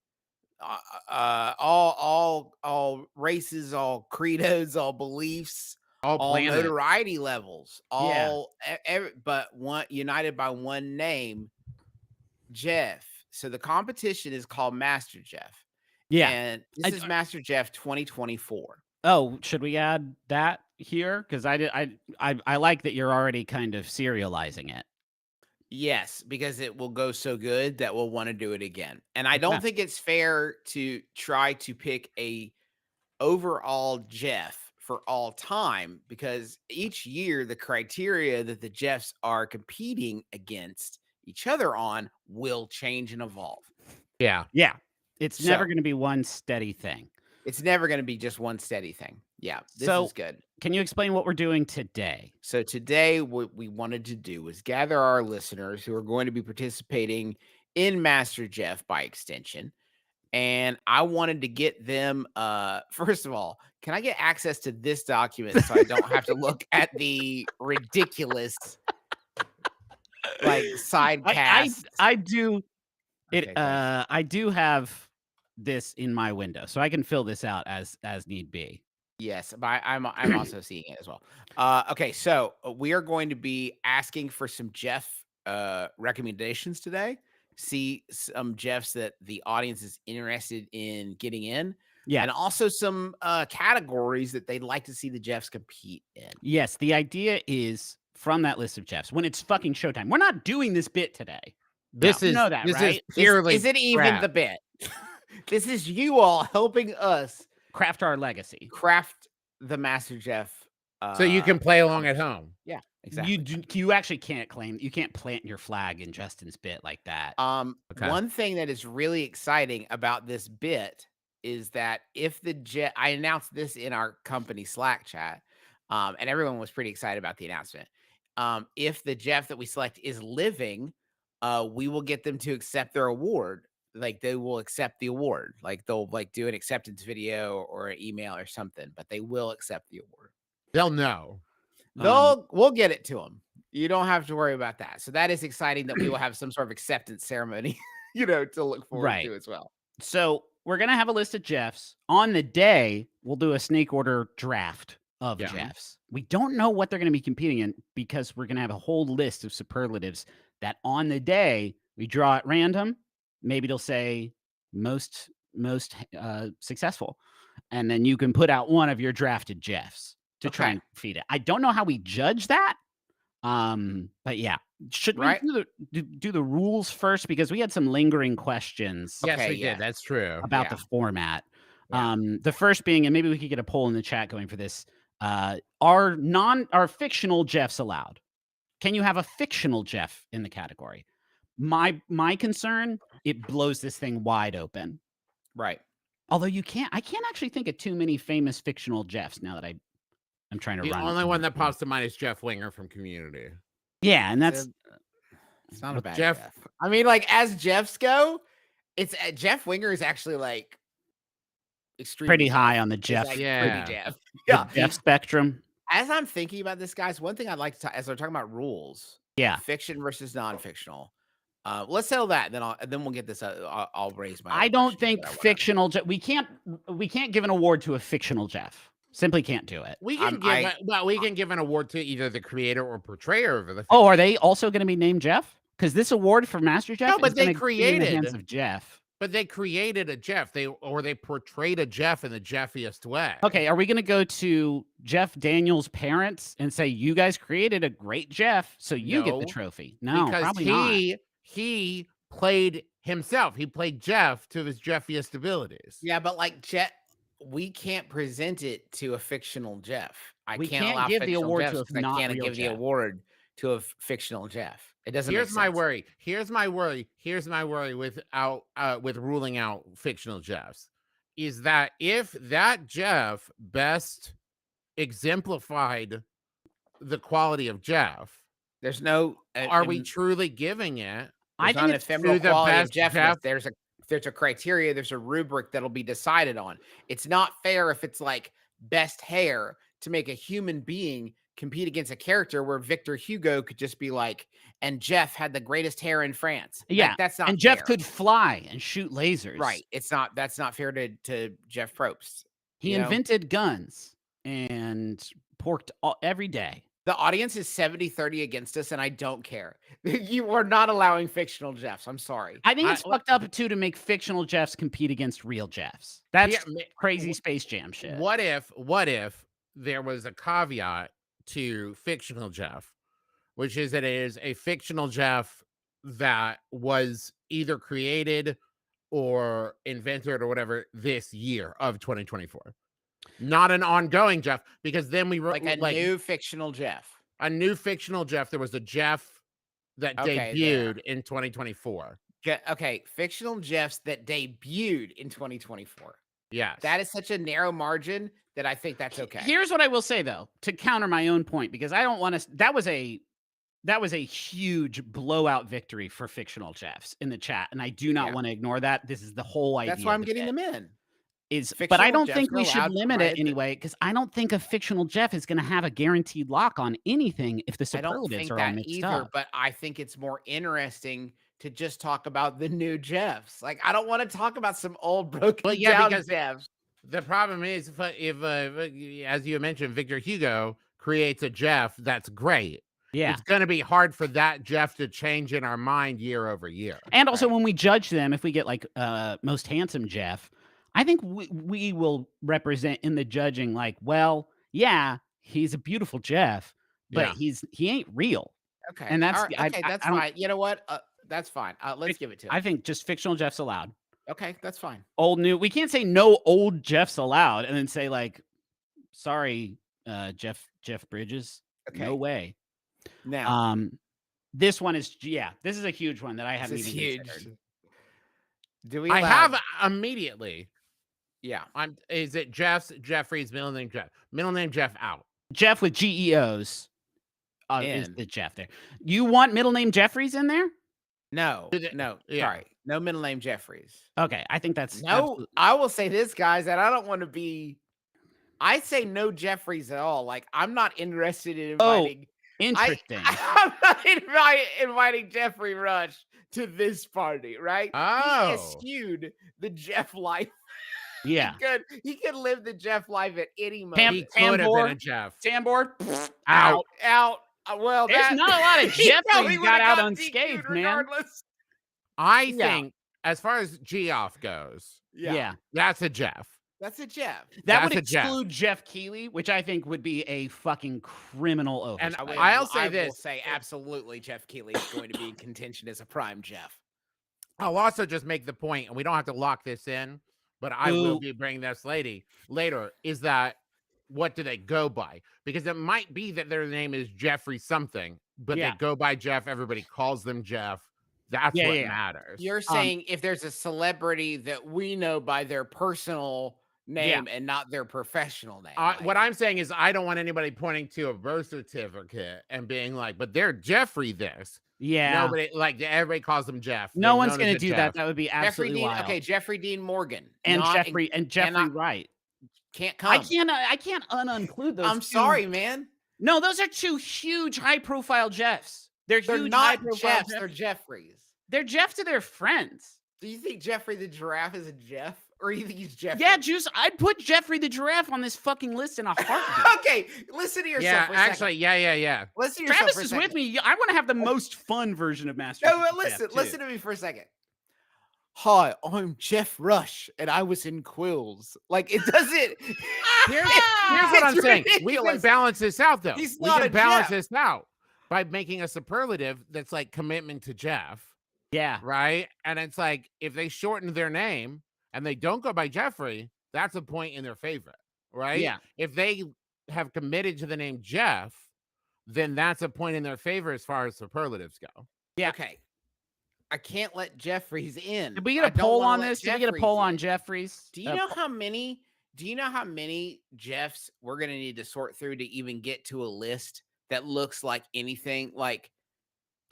all races, all credos, all beliefs, All all planets. notoriety levels, Yeah. all but one united by one name, Jeff. So the competition is called MasterJeff. Yeah. And this is MasterJeff 2024. Oh, should we add that here? Because I like that you're already kind of serializing it. Yes, because it will go so good that we'll want to do it again. And I don't Yeah. think it's fair to try to pick a overall Jeff for all time because each year the criteria that the Jeffs are competing against each other on will change and evolve. Yeah. Yeah. It's never So- going to be one steady thing. It's never going to be just one steady thing. Yeah, this So- is good. Can you explain what we're doing today? So today, what we wanted to do was gather our listeners who are going to be participating in MasterJeff by extension. And I wanted to get them, first of all, can I get access to this document so I don't have to look at the ridiculous like side cast? I do it. Okay, thanks. I do have this in my window, so I can fill this out as need be. Yes, but I'm also seeing it as well. Okay, so we are going to be asking for some Jeff recommendations today. See some Jeffs that the audience is interested in getting in. Yeah. And also some categories that they'd like to see the Jeffs compete in. Yes, the idea is from that list of Jeffs when it's fucking showtime. We're not doing this bit today. This You is know that, this right? is purely This isn't even crap. the bit. This is you all helping us Craft our legacy. craft the MasterJeff. So you can play along at home. Yeah, exactly. You actually can't you can't plant your flag in Justin's bit like that. Okay. One thing that is really exciting about this bit is that if I announced this in our company Slack chat, and everyone was pretty excited about the announcement. If the Jeff that we select is living, we will get them to accept their award. Like they will accept the award. Like they'll like do an acceptance video or an email or something, but they will accept the award. They'll know. We'll get it to them. You don't have to worry about that. So that is exciting that we will have some sort of acceptance ceremony, to look forward to as well. So we're gonna have a list of Jeffs. On the day, we'll do a snake order draft of Jeffs. We don't know what they're gonna be competing in because we're gonna have a whole list of superlatives that on the day we draw at random. Maybe it'll say most successful, and then you can put out one of your drafted Jeffs to try and feed it. I don't know how we judge that. But yeah, should we do the rules first because we had some lingering questions. Yes, we did. That's true. About the format. The first being, and maybe we could get a poll in the chat going for this. Are fictional Jeffs allowed? Can you have a fictional Jeff in the category? My concern, it blows this thing wide open. Right. Although I can't actually think of too many famous fictional Jeffs now that I'm trying to run. The only one that pops to mind is Jeff Winger from Community. Yeah, and that's it's not a bad Jeff. I mean, like as Jeffs go, it's Jeff Winger is actually like extremely pretty high on the Jeff. Like yeah, Jeff. Yeah, Jeff spectrum. As I'm thinking about this, guys, one thing I'd like to talk as we're talking about rules. Yeah, fiction versus non-fictional. Let's settle that, then we'll get this. I'll raise my. I don't think fictional. We can't give an award to a fictional Jeff. Simply can't do it. We can give an award to either the creator or portrayer of the. Oh, are they also going to be named Jeff? Because this award for MasterJeff, no, but they created in the hands of Jeff. But they created a Jeff. They portrayed a Jeff in the Jeffiest way. Okay, are we going to go to Jeff Daniels' parents and say you guys created a great Jeff, so you get the trophy? No, because probably not. He played himself. He played Jeff to his Jeffiest abilities. Yeah, but like Jeff, we can't present it to a fictional Jeff. We can't give the award to a not I can't real give Jeff. the award to a fictional Jeff. It doesn't. Here's my worry. Here's my worry with ruling out fictional Jeffs is that if that Jeff best exemplified the quality of Jeff, there's no. Are we truly giving it? I think it's ephemeral quality of Jeff. There's a criteria. There's a rubric that'll be decided on. It's not fair if it's like best hair to make a human being compete against a character where Victor Hugo could just be like, and Jeff had the greatest hair in France. Yeah, like, that's not. And fair. Jeff could fly and shoot lasers. Right. That's not fair to Jeff Probst. He invented guns and porked every day. The audience is 70-30 against us, and I don't care. You are not allowing fictional Jeffs. I'm sorry. I think it's fucked up too to make fictional Jeffs compete against real Jeffs. That's crazy Space Jam shit. What if there was a caveat to fictional Jeff, which is it is a fictional Jeff that was either created or invented or whatever this year of 2024. Not an ongoing Jeff, because then we wrote like new fictional Jeff. A new fictional Jeff. There was a Jeff that debuted in 2024. Okay, fictional Jeffs that debuted in 2024. Yes. That is such a narrow margin that I think that's okay. Here's what I will say though, to counter my own point, because I don't want to. That was a huge blowout victory for fictional Jeffs in the chat, and I do not want to ignore that. This is the whole idea. That's why I'm getting them in. But I don't think we should limit it anyway, because I don't think a fictional Jeff is going to have a guaranteed lock on anything if the superlatives are all mixed up. But I think it's more interesting to just talk about the new Jeffs. Like, I don't want to talk about some old broken down Jeffs. The problem is, if as you mentioned, Victor Hugo creates a Jeff that's great. Yeah, it's going to be hard for that Jeff to change in our mind year over year. And also when we judge them, if we get like most handsome Jeff, I think we will represent in the judging, like, well, yeah, he's a beautiful Jeff, but Yeah. he ain't real. Okay. And that's All right. Okay, that's I don't fine. You know what? That's fine. Let's give it to him. I think just fictional Jeff's allowed. Okay, that's fine. Old new. We can't say no old Jeff's allowed and then say like, sorry, Jeff Bridges. Okay. No way. Now, This one is this is a huge one that I haven't this is even huge. considered. Do we I allow- have immediately. Yeah. Is it Jeffrey's middle name Jeff? Middle name Jeff out. Jeff with GEOs is In. the Jeff there. You want middle name Jeffries in there? No. No. Yeah. Sorry. No middle name Jeffries. Okay, I think that's No, I will say this, guys, that I don't want to be. I say no Jeffries at all. Like, I'm not interested in inviting. interesting. I'm not inviting Jeffrey Rush to this party, right? He eschewed the Jeff life. Yeah. He could live the Jeff life at any moment. He could have been a Jeff. Sandboard Out. Well, there's not a lot of he probably Jeffries would've got out got unscathed, DQ'd man. regardless. I Yeah. think, as far as Geoff goes, Yeah. that's a Jeff. That's a Jeff. That would That's a Jeff. exclude Jeff Keighley, which I think would be a fucking criminal oversight. And I I'll say will this. say absolutely Jeff Keighley is going to be in contention as a prime Jeff. I'll also just make the point, and we don't have to lock this in, but I will be bringing this later, is that what do they go by? Because it might be that their name is Jeffrey something, but they go by Jeff. Everybody calls them Jeff. That's what matters. You're saying if there's a celebrity that we know by their personal name and not their professional name. What I'm saying is I don't want anybody pointing to a birth certificate and being like, but they're Jeffrey this. Yeah. Nobody, like, everybody calls them Jeff. No one's going to do that. That would be absolutely wild. Okay, Jeffrey Dean Morgan. And Jeffrey Wright. Can't come. I can't uninclude those. I'm sorry, man. No, those are two huge high-profile Jeffs. They're huge, not high-profile Jeffs. They're Jeffreys. They're Jeff to their friends. Do you think Jeffrey the Giraffe is a Jeff? Or you think he's Jeffrey? Yeah, Juice, I'd put Jeffrey the Giraffe on this fucking list in a heartbeat. Okay, listen to yourself for a actually, second. yeah. Listen to yourself Travis for a is second. with me. I want to have the most fun version of MasterJeff. No, but listen to me for a second. Hi, I'm Jeff Rush, and I was in Quills. Like, it doesn't. Here's what I'm saying. We can balance this out, though. He's We not can a balance Jeff. this out by making a superlative that's like commitment to Jeff. Yeah. Right? And it's like, if they shorten their name and they don't go by Jeffrey, that's a point in their favor. Right? Yeah. If they have committed to the name Jeff, then that's a point in their favor as far as superlatives go. Yeah. Okay. I can't let Jeffries in. Did we get a poll on this? Did we get a poll on Jeffries? Do you know how many? Do you know how many Jeffs we're gonna need to sort through to even get to a list that looks like anything? Like,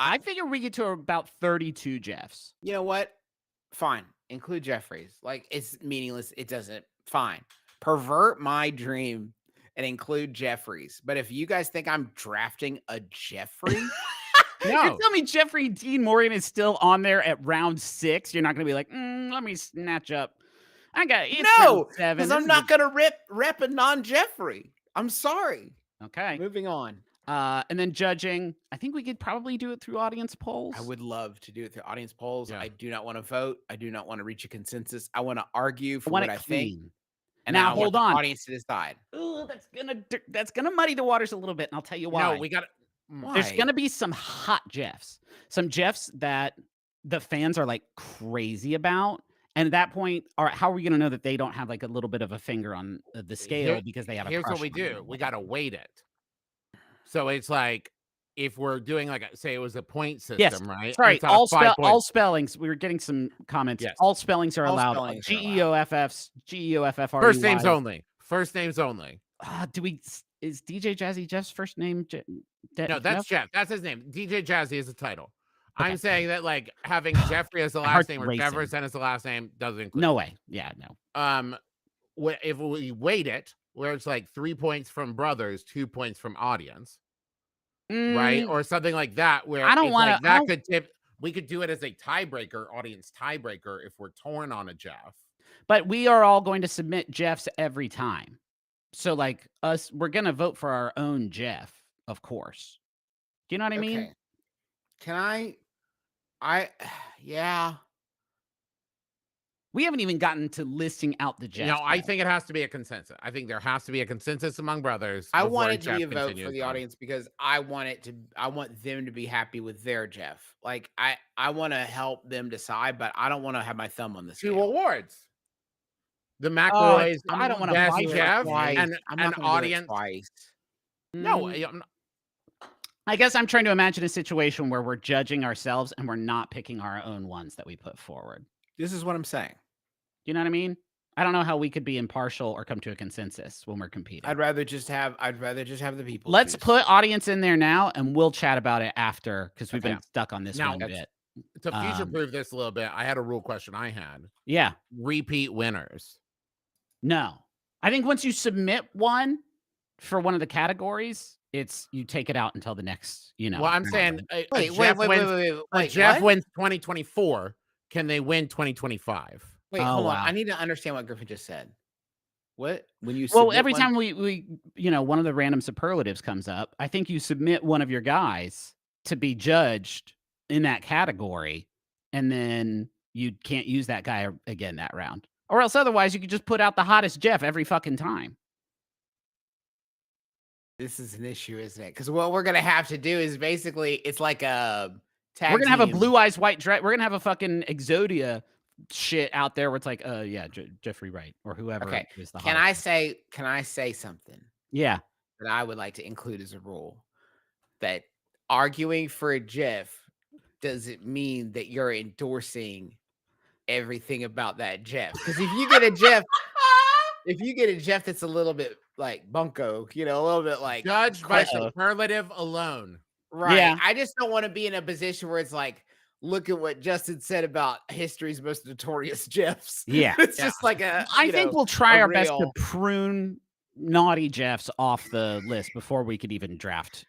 I figure we get to about 32 Jeffs. you know what? Fine, include Jeffries. Like, it's meaningless. It doesn't. Fine, pervert my dream and include Jeffries. But if you guys think I'm drafting a Jeffrey. No. You tell me Jeffrey Dean Morgan is still on there at round 6. You're not going to be like, let me snatch up. I got it. No, because I'm not going to rep a non-Jeffrey. I'm sorry. Okay. Moving on. And then judging, I think we could probably do it through audience polls. I would love to do it through audience polls. Yeah. I do not want to vote. I do not want to reach a consensus. I want to argue for what I think. And now I want hold the on. audience to decide. Ooh, that's gonna muddy the waters a little bit, and I'll tell you why. No, we got There's gonna be some hot Jeffs, some Jeffs that the fans are like crazy about, and at that point, how are we gonna know that they don't have like a little bit of a finger on the scale because they have a Here's crush what we on do. them? We got to weight it. So it's like, if we're doing like, say it was a point system, Yes. right? Sorry, It's out of 5 points. all spellings. We were getting some comments. Yes. All spellings are All allowed. spellings are allowed. GEOFFs, GEOFFREYs. First names only. First names only. Is DJ Jazzy Jeff's first name? No, that's Jeff. That's his name. DJ Jazzy is the title. Okay. I'm saying that, like, having Jeffrey as the My heart's last name or racing. Jefferson as the last name doesn't include. No way. Yeah, no. If we weight it, where it's like 3 points from brothers, 2 points from audience, right, or something like that, where I don't it's wanna- like I that don't- could tip. We could do it as a tiebreaker, audience tiebreaker, if we're torn on a Jeff. But we are all going to submit Jeffs every time. So like we're gonna vote for our own Jeff, of course. Do you know what I mean? Okay. Can I? Yeah. We haven't even gotten to listing out the Jeffs. No, I yet. think it has to be a consensus. I think there has to be a consensus among brothers. I before want it to Jeff be a vote for continues the on. audience because I want them to be happy with their Jeff. Like I want to help them decide, but I don't want to have my thumb on the 2 scale. awards. The Oh, McElroys, I don't want to best fight Jeff, twice. and I'm an not gonna do it audience. twice. No, Mm, I guess I'm trying to imagine a situation where we're judging ourselves and we're not picking our own ones that we put forward. This is what I'm saying. You know what I mean? I don't know how we could be impartial or come to a consensus when we're competing. I'd rather just have the people. Let's choose. put audience in there now, and we'll chat about it after because we've been Okay. stuck on this Now, one bit. to future-proof this a little bit, I had a rule question I had. Yeah. Repeat winners. No. I think once you submit one for one of the categories, you take it out until the next, Well, I'm saying Wait, Jeff what? wins 2024. Can they win 2025? Wait, Oh, hold on. wow. I need to understand what Griffin just said. What? When you Well, submit every one- time we one of the random superlatives comes up, I think you submit one of your guys to be judged in that category, and then you can't use that guy again that round. Or else otherwise you could just put out the hottest Jeff every fucking time. This is an issue, isn't it? Because what we're gonna have to do is basically it's like a tag. We're gonna have a team. blue eyes white dress. We're gonna have a fucking Exodia shit out there where it's like, Jeffrey Wright or whoever Okay. is the Can hottest. I say something Yeah. that I would like to include as a rule? That arguing for a Jeff doesn't mean that you're endorsing everything about that Jeff. Because if you get a Jeff, that's a little bit like bunko, a little bit like Judged by questionable. superlative alone. Right. Yeah. I just don't want to be in a position where it's like, look at what Justin said about history's most notorious Jeffs. Yeah. It's just like a. I think we'll try a our best to real- prune naughty Jeffs off the list before we could even draft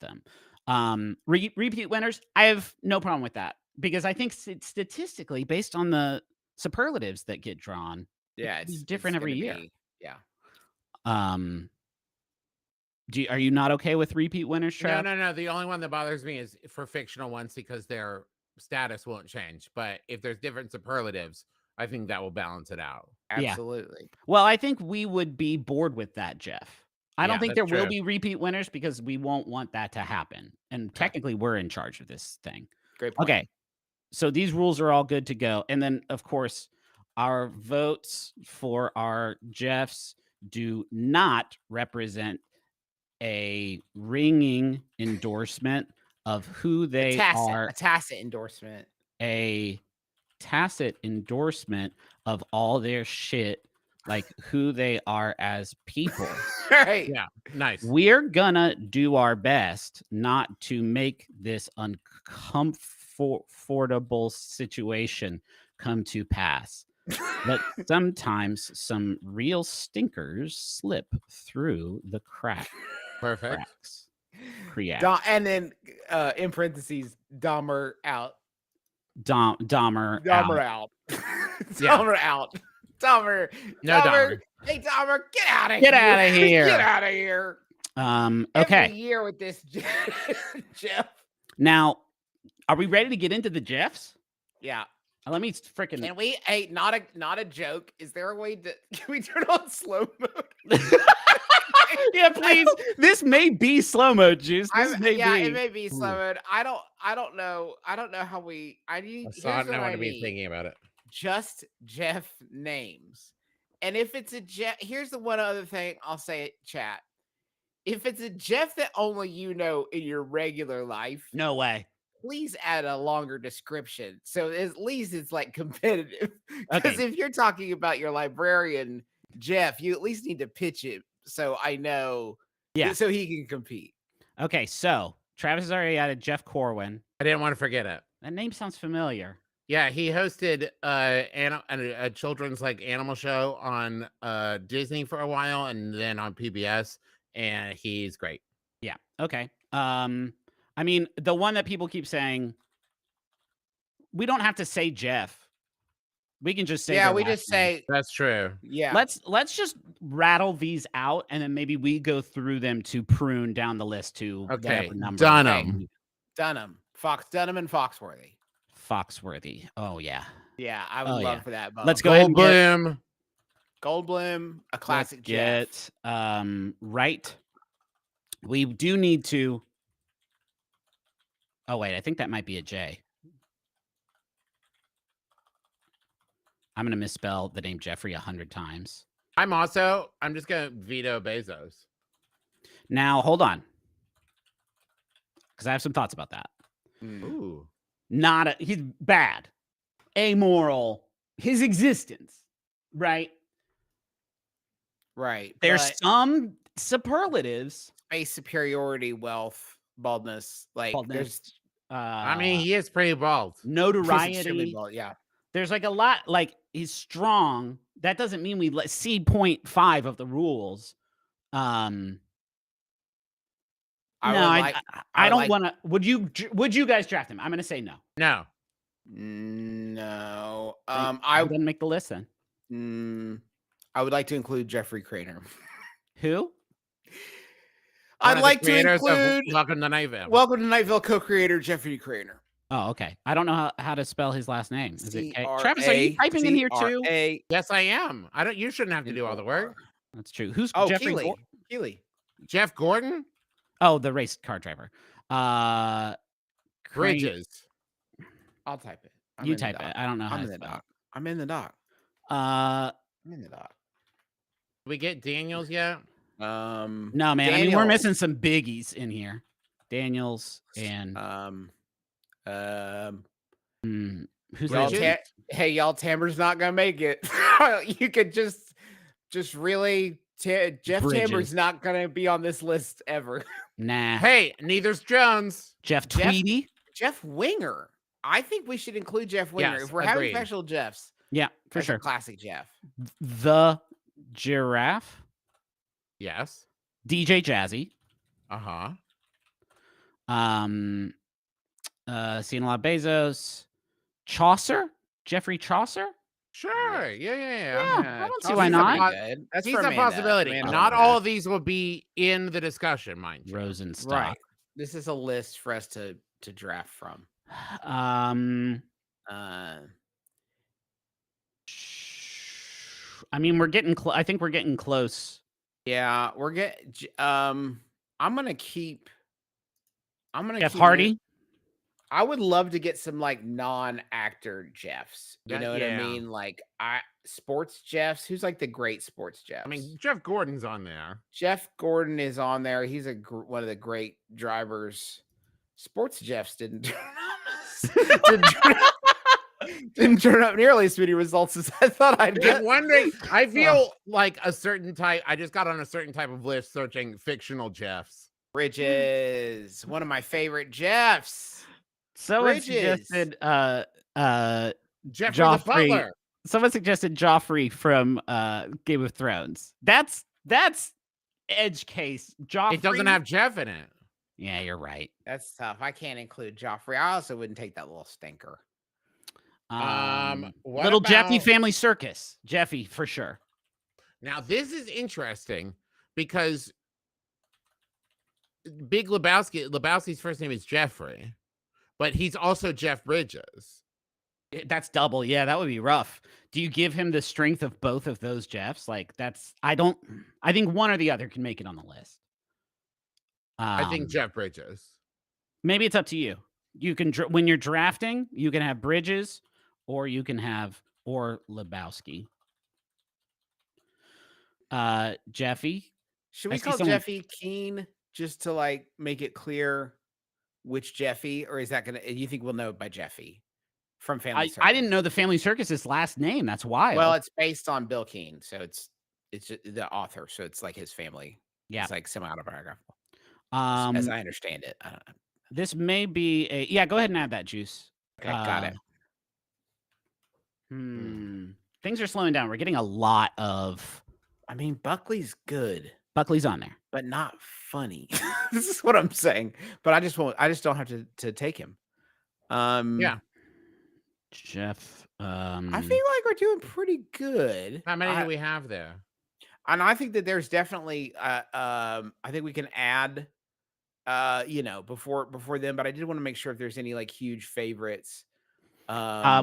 them. Repeat winners, I have no problem with that because I think statistically, based on the superlatives that get drawn, Yeah, it's different every year. Yeah. Are you not okay with repeat winners, Trav? No. The only one that bothers me is for fictional ones because their status won't change. But if there's different superlatives, I think that will balance it out. Yeah. Absolutely. Well, I think we would be bored with that, Jeff. I don't Yeah, think there that's will true. be repeat winners because we won't want that to happen. And technically, we're in charge of this thing. Great point. Okay. So these rules are all good to go. And then, of course, our votes for our Jeffs do not represent a ringing endorsement of who they are. A tacit endorsement. A tacit endorsement of all their shit, like who they are as people. Right. Yeah, nice. We're gonna do our best not to make this uncomfortable situation come to pass. But sometimes some real stinkers slip through the cracks. Perfect. And then in parentheses, Dahmer out. Dahmer out. Yeah. Dahmer out. Dahmer. No Dahmer. Hey, Dahmer, get out of here. Get outta here. Get out of here. Okay. Every year with this Jeff. Now, are we ready to get into the Jeffs? Yeah. Let me freaking. Can we? Hey, not a joke. Is there a way to? Can we turn on slow mode? Yeah, please. This may be slow mo, Juice. This It may be slow mode. I don't know. I don't know how we. I need. So I Here's don't know what what I to be need. thinking about it. Just Jeff names, and if it's a Jeff, here's the one other thing I'll say it, chat. If it's a Jeff that only you know in your regular life, No way. please add a longer description so at least it's like competitive. Because Okay. if you're talking about your librarian Jeff, you at least need to pitch it so I know. Yeah. So he can compete. Okay, so Travis has already added Jeff Corwin. I didn't want to forget it. That name sounds familiar. Yeah, he hosted a children's like animal show on Disney for a while and then on PBS, and he's great. Yeah. Okay. I mean, the one that people keep saying, we don't have to say Jeff. We can just say. Yeah, their we last just name. say. That's true. Yeah. Let's just rattle these out, and then maybe we go through them to prune down the list to Okay, whatever number. Dunham. Dunham, Dunham and Foxworthy. Foxworthy. Oh yeah. Yeah, I would Oh, love yeah. for that. Let's go ahead and get, Goldblum. Goldblum, a let's classic Jeff. get right. We do need to. Oh, wait. I think that might be a J. I'm going to misspell the name Jeffrey 100 times. I'm just going to veto Bezos. Now, hold on. Because I have some thoughts about that. Ooh. He's bad, amoral, his existence, right? Right. There's but some superlatives. space superiority, wealth, baldness. Like Baldness, there's I mean, he is pretty bald. he's extremely notoriety. bald. Yeah. There's like a lot, like he's strong. That doesn't mean we let see 0.5 of the rules. I No, would I, like. I would don't like- want to. Would you guys draft him? I'm going to say no. No. No. I didn't make the list then. I would like to include Jeffrey Craner. Who? One I'd of the like to creators of include Welcome to Night Vale. Welcome to Night Vale co-creator Jeffrey Craner. Oh, okay. I don't know how to spell his last name. Is it K? C-R-A, Travis, are you typing in here too? C-R-A. Yes, I am. You shouldn't have to do all the work. That's true. Who's Oh, Jeffrey? Keeley. Jeff Gordon? Oh, the race car driver. Crane- Bridges. I'll type it. You type it. I don't know how I'm to in the spell doc. I'm in the doc. it. I'm in the doc. We get Daniels yet? No, man. I mean, we're Daniels. missing some biggies in here. Daniels and who's y'all the hey, y'all, Tamber's not gonna make it. You could just really Jeff Bridges. Tamber's not gonna be on this list ever. Nah. Hey, neither's Jones. Jeff Jeff- Tweedy. Jeff Winger. I think we should include Jeff Winger. Yes, If we're having agreed. special Jeffs, Yeah, for that's a sure. classic Jeff. The Giraffe. Yes. DJ Jazzy. Uh-huh. Seeing a lot of Bezos. Chaucer. Jeffrey Chaucer. Sure. Yeah. Yeah, I don't see Chelsea's why a not. pretty good. That's He's for a Amanda. possibility. Amanda Not won all that. of these will be in the discussion, mind you. Rosenstock. Right. This is a list for us to draft from. I mean, we're getting I think we're getting close. Yeah, we're getting. I'm gonna keep. Jeff Hardy. I would love to get some like non-actor Jeffs. You know what I Yeah. mean? Like sports Jeffs. Who's like the great sports Jeffs? I mean, Jeff Gordon's on there. Jeff Gordon is on there. He's one of the great drivers. Sports Jeffs didn't didn't turn up nearly as many results as I thought I'd I'm get. wondering, I feel like a certain type, I just got on a certain type of list searching fictional Jeffs. Bridges, one of my favorite Jeffs. Someone Bridges. suggested Jeffrey the Joffrey. Butler. Someone suggested Joffrey from Game of Thrones. That's edge case. Joffrey. It doesn't have Jeff in it. Yeah, you're right. That's tough. I can't include Joffrey. I also wouldn't take that little stinker. What Little Jeffy about- Family Circus. Jeffy for sure. Now, this is interesting because Big Lebowski's first name is Jeffrey, but he's also Jeff Bridges. That's double. Yeah, that would be rough. Do you give him the strength of both of those Jeffs? Like I think one or the other can make it on the list. I think Jeff Bridges. Maybe it's up to you. You can when you're drafting, you can have Bridges or you can have Lebowski. Jeffy. Should we I see call someone- Jeffy Keen just to like make it clear which Jeffy, or is that gonna? You think we'll know by Jeffy from Family Circus? I didn't know the Family Circus's last name. That's wild. Well, it's based on Bill Keane, so it's just the author, so it's like his family. Yeah. It's like semi-autobiographical. As I understand it. I don't know. This may be a Go ahead and add that, Juice. Okay, got it. Things are slowing down. We're getting a lot of. I mean, Buckley's good, Buckley's on there, but not funny. This is what I'm saying. But I just won't. I just don't have to take him. Yeah. Jeff. I feel like we're doing pretty good. How many do we have there? And I think that there's definitely. I think we can add. Before them, but I did want to make sure if there's any like huge favorites.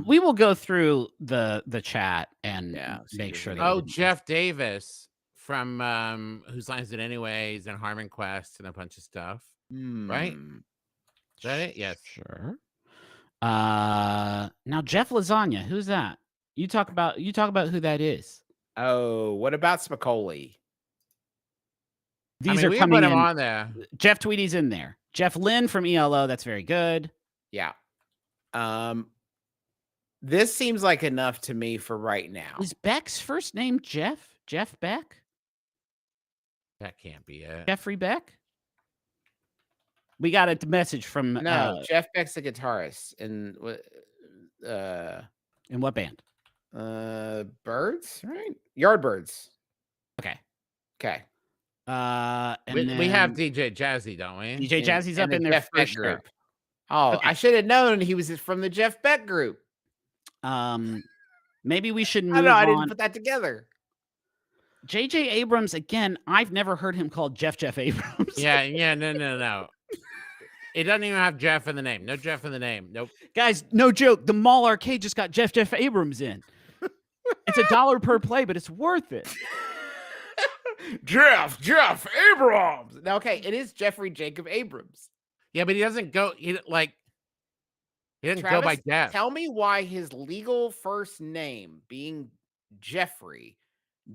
We will go through the chat and see make if sure there's that any- we Oh, didn't- Jeff Davis from Whose Lines It Anyways and Harmon Quest and a bunch of stuff. Right? Is that it? Yes. Sure. Now Jeff Lasagna, who's that? You talk about who that is. Oh, what about Spicoli? These I mean, are we can coming put him in. on there. Jeff Tweedy's in there. Jeff Lynn from ELO, that's very good. Yeah. This seems like enough to me for right now. Is Beck's first name Jeff? Jeff Beck? That can't be it. Jeffrey Beck? We got a message from No, Jeff Beck's the guitarist in in what band? Birds, right? Yardbirds. Okay. Okay. And We have then DJ Jazzy, don't we? DJ Jazzy's up And the in there Jeff for Beck sure. group. Oh, Okay. I should have known he was from the Jeff Beck group. Maybe we should I move know, I on. didn't put that together. JJ Abrams, again, I've never heard him called Jeff Abrams. Yeah, no. It doesn't even have Jeff in the name. No Jeff in the name. Nope. Guys, no joke. The mall arcade just got Jeff Abrams in. It's $1 per play, but it's worth it. Jeff Abrams. Now, okay, it is Jeffrey Jacob Abrams. Yeah, but he doesn't go. He doesn't go by Travis, Jeff. Tell me why his legal first name being Jeffrey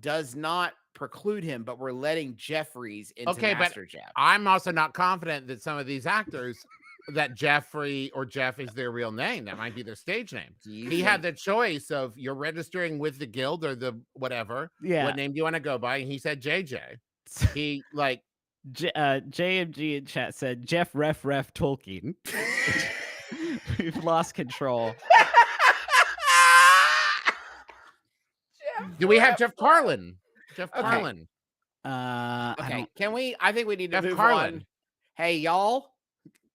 does not preclude him, but we're letting Jeffries into Okay, but MasterJeff. I'm also not confident that some of these actors that Jeffrey or Jeff is their real name. That might be their stage name. He had the choice of you're registering with the guild or the whatever. Yeah. What name do you want to go by? And he said JJ. He like JMG in chat said Jeff Ref Tolkien. We've lost control. do we have Jeff Carlin? Jeff Okay. Carlin. Okay, can we? I think we need to Jeff move Carlin. on. Hey, y'all.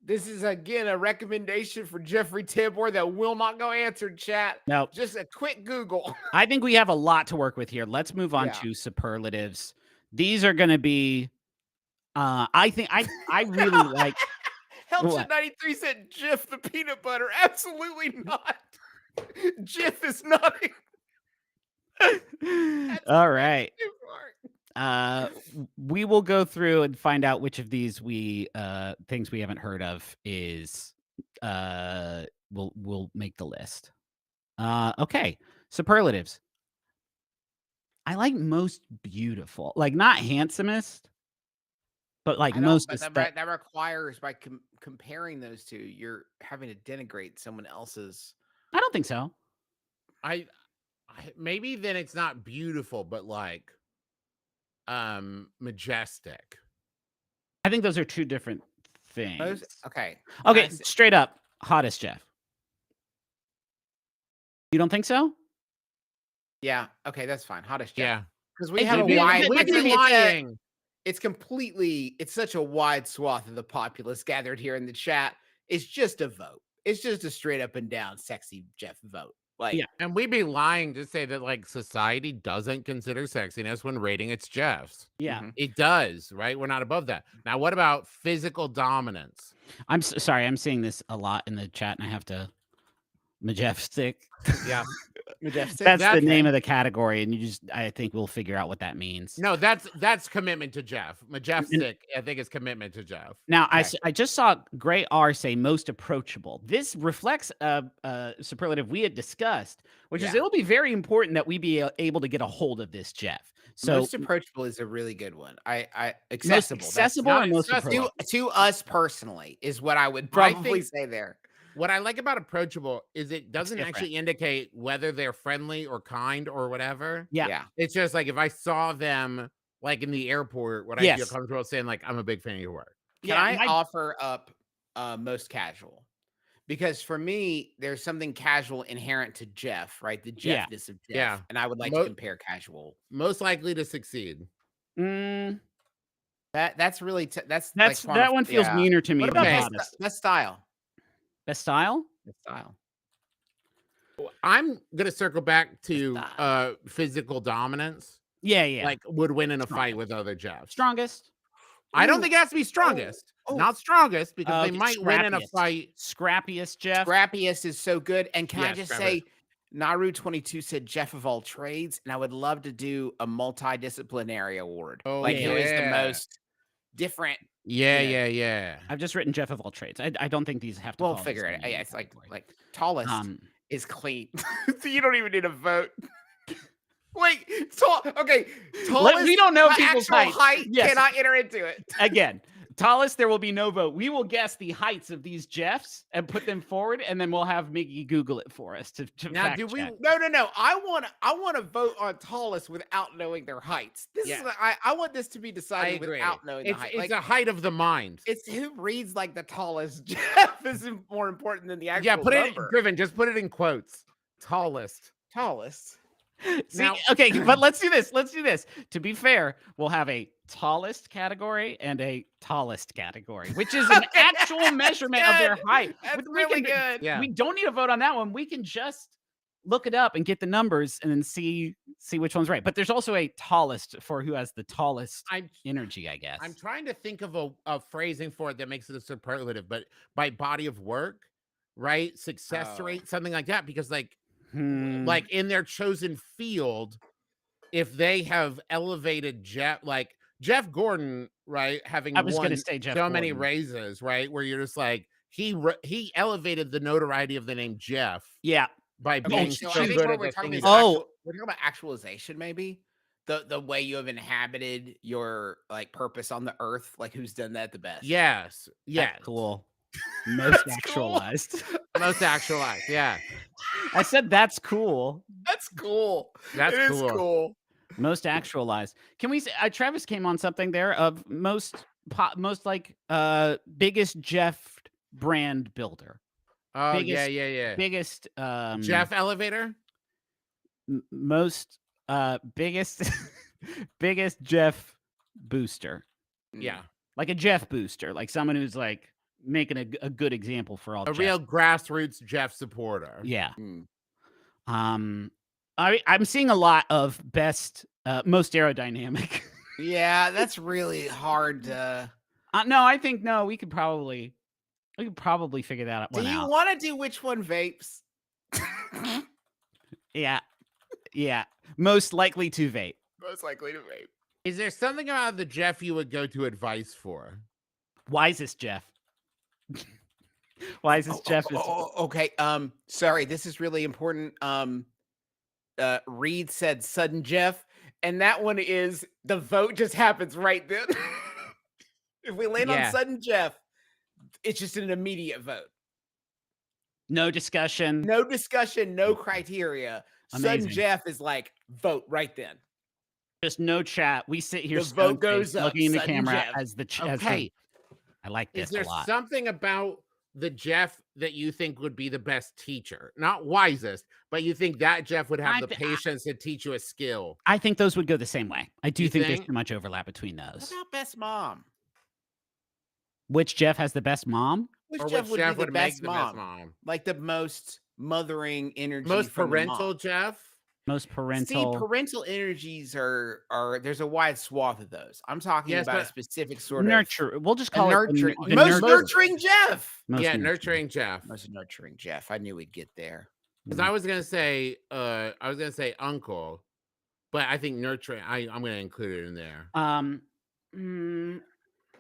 This is again a recommendation for Jeffrey Tibor that will not go answered, chat. No, Just a quick Google. I think we have a lot to work with here. Let's move on Yeah. to superlatives. These are going to be. I think I really like. Helton 93 said Jif the peanut butter. Absolutely not. Jif is not. All right. Too far. We will go through and find out which of these things we haven't heard of is we'll make the list. Okay, superlatives. I like most beautiful, like not handsomest, but like I know, most. but that requires by comparing those two, you're having to denigrate someone else's. I don't think so. I maybe then it's not beautiful, but like majestic. I think those are two different things. Okay. Okay, Nice. straight up, hottest Jeff. You don't think so? Yeah. Okay, that's fine. Hottest Jeff. Yeah. Because we Hey, have a we'd be- wide. We'd be lying. It's completely. It's such a wide swath of the populace gathered here in the chat. It's just a vote. It's just a straight up and down sexy Jeff vote. Like, Yeah. And we'd be lying to say that like society doesn't consider sexiness when rating its Jeffs. Yeah. Mhm. It does, right? We're not above that. Now, what about physical dominance? I'm sorry. I'm seeing this a lot in the chat, and I have to. Majeffstic. Yeah. Majeffstic. That's the That's name of the category, and I think we'll figure out what that means. No, that's commitment to Jeff. Majeffstic, I think, is commitment to Jeff. Now, Okay. I just saw Gray R say most approachable. This reflects a superlative we had discussed, which is Yeah. it'll be very important that we be able to get a hold of this, Jeff. So most approachable is a really good one. I most accessible. That's accessible not or most accessible. approachable? to us personally is what I would I probably think- say there. What I like about approachable is it doesn't different. actually indicate whether they're friendly or kind or whatever. Yeah. It's just like if I saw them like in the airport, would I feel Yes. comfortable saying like I'm a big fan of your work? Can Yeah, I my- offer up most casual? Because for me, there's something casual inherent to Jeff, right? The Yeah. Jeffness of Jeff. Yeah. And I would like Mo- to compare casual. Most likely to succeed. That's really that's That's like that one feels yeah. meaner to me What than about Okay. hottest. best style? Best style? Best style. I'm gonna circle back to Stop. physical dominance. Yeah. Like would win in a Strong. fight with other Jeffs. Strongest. I don't Ooh. think it has to be strongest. Oh. Not strongest, because they Okay, might win in a scrappiest. fight. Scrappiest, Jeff. Scrappiest is so good. And can I Yeah, just Scrappiest. say, Naru22 said Jeff of all trades, and I would love to do a multidisciplinary award. Oh, Like who is the yeah. most different? Yeah, you know. yeah. I've just written Jeff of all trades. I don't think these have to. We'll follow the figure it. same Yeah, it's category. like tallest Um, is clean, so you don't even need a vote. Wait, okay, tallest. we don't know my people's actual height Yes. cannot enter into it. Again, tallest, there will be no vote. We will guess the heights of these Jeffs and put them forward, and then we'll have Miggy Google it for us to Now, fact do we? check. No. I want to vote on tallest without knowing their heights. This Yeah. is I want this to be I decided agree. without knowing the height. It's Like, a height of the mind. it's who reads like the tallest. Jeff is more important than the actual Yeah, put number. it, Griffin. Just put it in quotes. Tallest. Tallest. See, Now- okay, but let's do this. To be fair, we'll have a tallest category and a tallest category, which is an Okay, actual that's measurement of their good. height. That's We really can- good. Yeah. We don't need a vote on that one. We can just look it up and get the numbers and then see which one's right. But there's also a tallest for who has the tallest I'm energy, I guess. I'm trying to think of a phrasing for it that makes it a superlative, but by body of work, right? Success Oh. rate, something like that. Because like Like in their chosen field, if they have elevated Jeff Gordon, right, having I was won gonna say Jeff so many Gordon. raises, right, where you're just like he elevated the notoriety of the name Jeff yeah. by Okay, being so so I think good what at we're the talking thing. about he is does. we're talking about actualization, maybe the way you have inhabited your like purpose on the earth. Like who's done that the best? Yes, That's yes, cool. Most That's cool. actualized. most actualized. Yeah, I said that's cool. That's cool. That's It is cool. cool. Most actualized. Can we say Travis came on something there of most like biggest Jeff brand builder. oh Biggest- yeah. Biggest Jeff elevator. most biggest biggest Jeff booster. Yeah, Like a Jeff booster, like someone who's like making a good example for all a Jeffs. real grassroots Jeff supporter. Yeah. Mm. I'm seeing a lot of best most aerodynamic. Yeah, that's really hard to. No, I think no, we could probably figure that Do one you out. want to do which one vapes? Yeah. Yeah. Most likely to vape. Most likely to vape. Is there something about the Jeff you would go to advice for? Wisest Jeff. Wisest Jeff is Okay. Sorry, this is really important. Reed said sudden Jeff, and that one is the vote just happens right then. If we land Yeah. on sudden Jeff, it's just an immediate vote. no discussion. No discussion, no criteria. Sudden Amazing. Jeff is like vote right then. Just no chat. We sit here The vote stone-faced, goes up, looking in the sudden camera Jeff. as the Okay. I like Is this there a lot. something about the Jeff that you think would be the best teacher? Not wisest, but you think that Jeff would have the patience to teach you a skill? I think those would go the same way. I do You think there's think? too much overlap between What those. about best mom? Which Jeff has the best mom? Which Or Jeff which would Jeff be the would make best the mom? best mom? Like the most mothering energy. Most from the parental mom. Jeff? Most parental. See, parental energies are there's a wide swath of those. I'm talking Yes, about a but specific sort nurture. We'll just of call nurturing. it the Most nurture- nurturing Jeff. most Yeah, nurturing. nurturing Jeff. Most nurturing Jeff. I knew we'd get there. Because I was gonna say uncle, but I think nurturing. I'm gonna include it in there.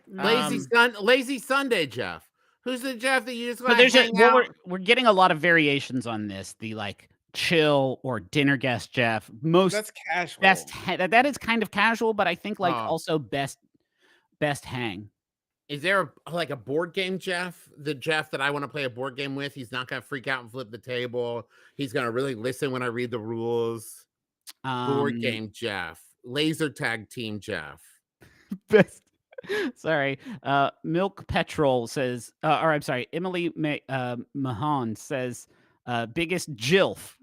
Lazy Sunday Jeff. Who's the Jeff that you just But want there's to a, hang well, out? we're getting a lot of variations on this. The like chill or dinner guest Jeff. Most That's casual. best that is kind of casual, but I think like Oh. also best hang. Is there like a board game Jeff? The Jeff that I want to play a board game with? He's not gonna freak out and flip the table. He's gonna really listen when I read the rules. Board game Jeff. Laser tag team Jeff. Best. Sorry. Milk Petrol says, or I'm sorry, Emily Mahon says, biggest Jilf.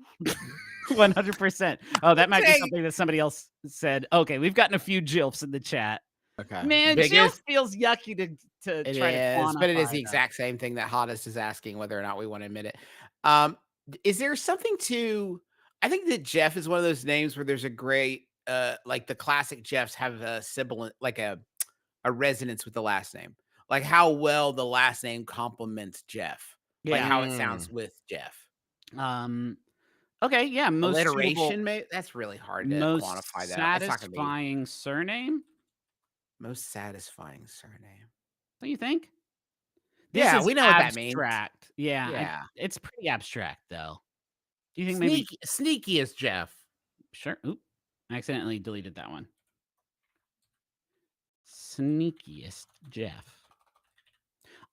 100%. Oh, that might be Okay. something that somebody else said. Okay, we've gotten a few Jilfs in the chat. Okay. Man, Biggest- Jilf feels yucky to It try to is, but it is quantify the that. exact same thing that Hottest is asking whether or not we want to admit it. Is there something to? I think that Jeff is one of those names where there's a great, like the classic Jeffs have a sibilant, like a a resonance with the last name, like how well the last name complements Jeff, like Yeah. how it sounds with Jeff. Okay, yeah, most suitable, Alliteration, mate. That's really hard to most quantify that. That's not gonna be satisfying surname. most satisfying surname. Don't you think? This Yeah, is we know what that means. abstract. Yeah, Yeah. it's pretty abstract though. Do you think maybe? Sneaky as Jeff. Sure. Oop, I accidentally deleted that one. Sneakiest Jeff.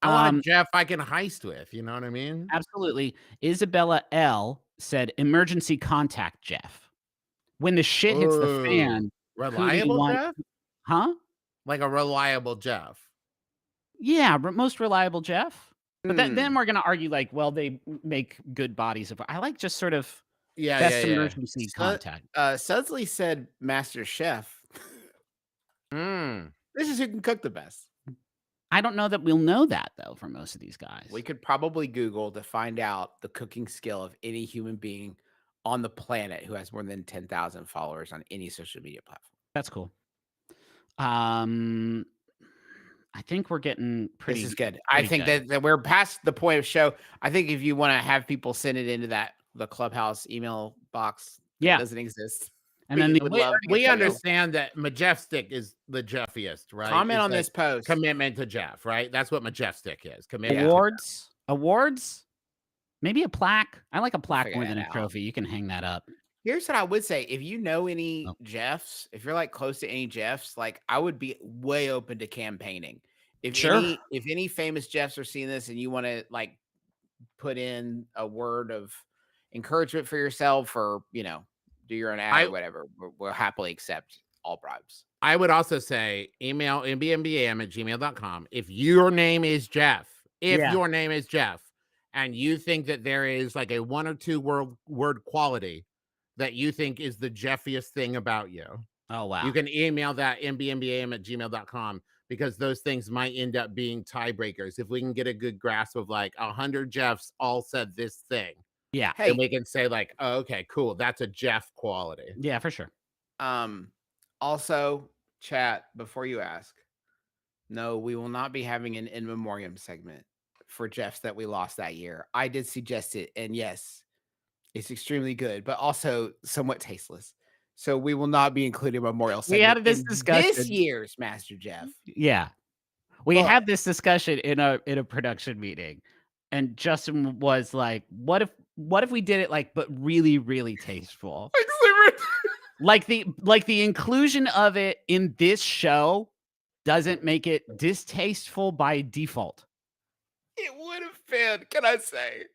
I want a Jeff I can heist with. You know what I mean? Absolutely. Isabella L said, "Emergency contact Jeff. When the shit hits the Ooh, fan, who do you reliable want?" Jeff? Huh? Like a reliable Jeff. Yeah, most reliable Jeff. But then Hmm. we're gonna argue like, well, they make good bodies of. I like just sort of Yeah, best yeah. emergency contact. Sudsley said Master Chef. Mm. This is who can cook the best. I don't know that we'll know that though for most of these guys. We could probably Google to find out the cooking skill of any human being on the planet who has more than 10,000 followers on any social media platform. That's cool. I think we're getting pretty. This is good. I think that we're past the point of show. I think if you want to have people send it into the Clubhouse email box that doesn't exist. And then we understand that Majeffstic is the Jeffiest, right? Comment It's on like this post. Commitment to Jeff, right? That's what Majeffstic is. Commitment. Awards. Maybe a plaque. I like a plaque figure more than that a out. trophy. You can hang that up. Here's what I would say. If you know any Jeffs, if you're like close to any Jeffs, like I would be way open to campaigning. If any famous Jeffs are seeing this and you want to like put in a word of encouragement for yourself or, do your own ad or whatever, we'll happily accept all bribes. I would also say email mbmbam@gmail.com. If your name is Jeff, your name is Jeff, and you think that there is like a 1 or 2 word quality that you think is the Jeffiest thing about you. Oh, wow. You can email that mbmbam@gmail.com because those things might end up being tiebreakers. If we can get a good grasp of like 100 Jeffs all said this thing. Yeah. Then we can say like, oh, okay, cool. That's a Jeff quality. Yeah, for sure. Also, chat, before you ask, no, we will not be having an in memoriam segment for Jeffs that we lost that year. I did suggest it, and yes, it's extremely good, but also somewhat tasteless. So we will not be including a memorial segment. We had this discussion this year's Master Jeff. Yeah, we had this discussion in a production meeting, and Justin was like, "What if we did it like, but really, really tasteful? like the inclusion of it in this show doesn't make it distasteful by default." It would have been. Can I say?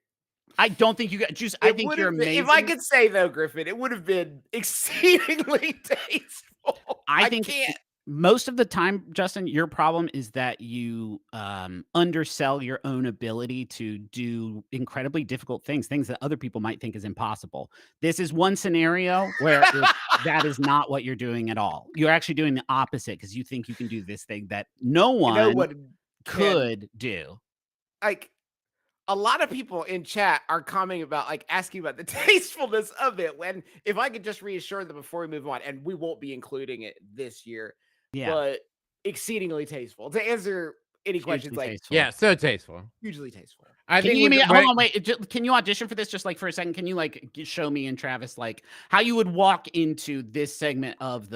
I don't think you got juice. I think you're amazing. If I could say though, Griffin, it would have been exceedingly tasteful. I think can't. Most of the time, Justin, your problem is that you undersell your own ability to do incredibly difficult things that other people might think is impossible. This is one scenario where that is not what you're doing at all. You're actually doing the opposite because you think you can do this thing that no one could do. Like, a lot of people in chat are commenting about, like, asking about the tastefulness of it. When if I could just reassure them before we move on, and we won't be including it this year, but exceedingly tasteful. To answer any questions, like, so tasteful, hugely tasteful. I think. Hold on, wait. Can you audition for this just like for a second? Can you like show me and Travis like how you would walk into this segment of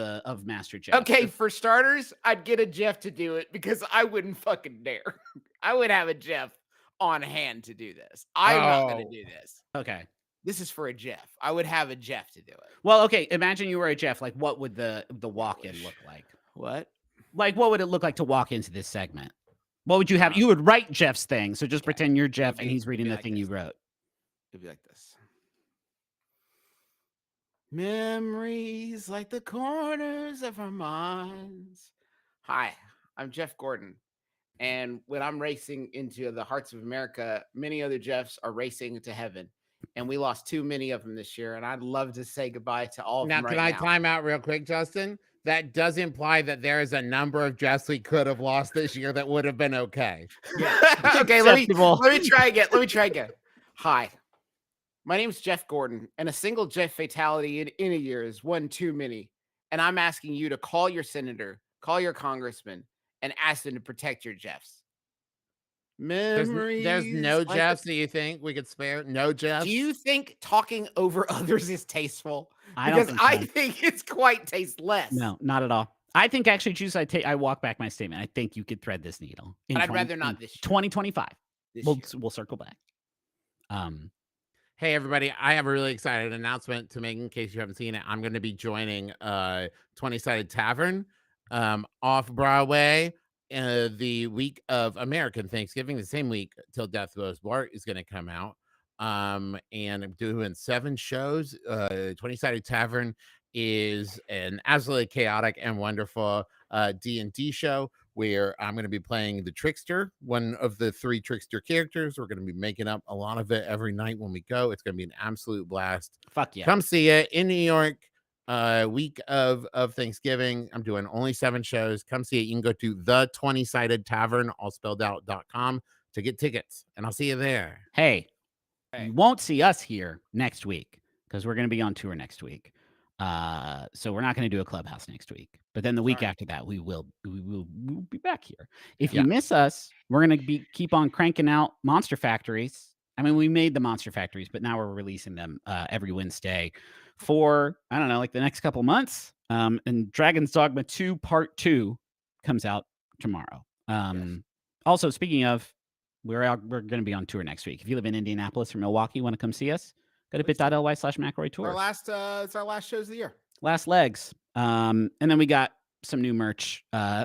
Master Jeff? Okay, for starters, I'd get a Jeff to do it because I wouldn't fucking dare. I would have a Jeff on hand to do this. I'm not going to do this. Okay. This is for a Jeff. I would have a Jeff to do it. Well, okay. Imagine you were a Jeff. Like, what would the walk-in look like? What? Like, what would it look like to walk into this segment? What would you have? You would write Jeff's thing. So just pretend you're Jeff and he's reading the thing you wrote. It'd be like this. Memories like the corners of our minds. Hi, I'm Jeff Gordon. And when I'm racing into the hearts of America, many other Jeffs are racing to heaven. And we lost too many of them this year. And I'd love to say goodbye to all of them right now. Can I time out real quick, Justin? That does imply that there is a number of Jeffs we could have lost this year that would have been okay. Yeah. Okay, let me try again. Let me try again. Hi, my name is Jeff Gordon, and a single Jeff fatality in a year is one too many. And I'm asking you to call your senator, call your congressman, and ask them to protect your Jeffs. There's Memories. no like Jeffs that you think we could spare? No Jeffs? Do you think talking over others is tasteful? I don't Because think I so. think it's quite tasteless. No, not at all. I think actually, Juice, I walk back my statement. I think you could thread this needle. But I'd rather not in this year. 2025. This We'll year. we'll circle back. Hey, everybody, I have a really exciting announcement to make in case you haven't seen it. I'm going to be joining 20-Sided Tavern off Broadway the week of American Thanksgiving, the same week Till Death Do Us Part is going to come out. And I'm doing 7 shows. 20-Sided Tavern is an absolutely chaotic and wonderful D&D show where I'm going to be playing the Trickster, one of the 3 Trickster characters. We're going to be making up a lot of it every night when we go. It's going to be an absolute blast. Fuck yeah. Come see it in New York, week of Thanksgiving. I'm doing only 7 shows. Come see it. You can go to the 20-Sided Tavern, all spelled out.com to get tickets, and I'll see you there. Hey, Hey. you won't see us here next week because we're going to be on tour next week. So we're not going to do a Clubhouse next week. But then the week after that, we will be back here. If you miss us, we're going to keep on cranking out Monster Factories. I mean, we made the Monster Factories, but now we're releasing them every Wednesday for, I don't know, like the next couple months. And Dragon's Dogma 2 Part 2 comes out tomorrow. Also, speaking of, we're going to be on tour next week. If you live in Indianapolis or Milwaukee, want to come see us, go to bit.ly/McElroy tour. It's our last shows of the year. Last legs. And then we got some new merch.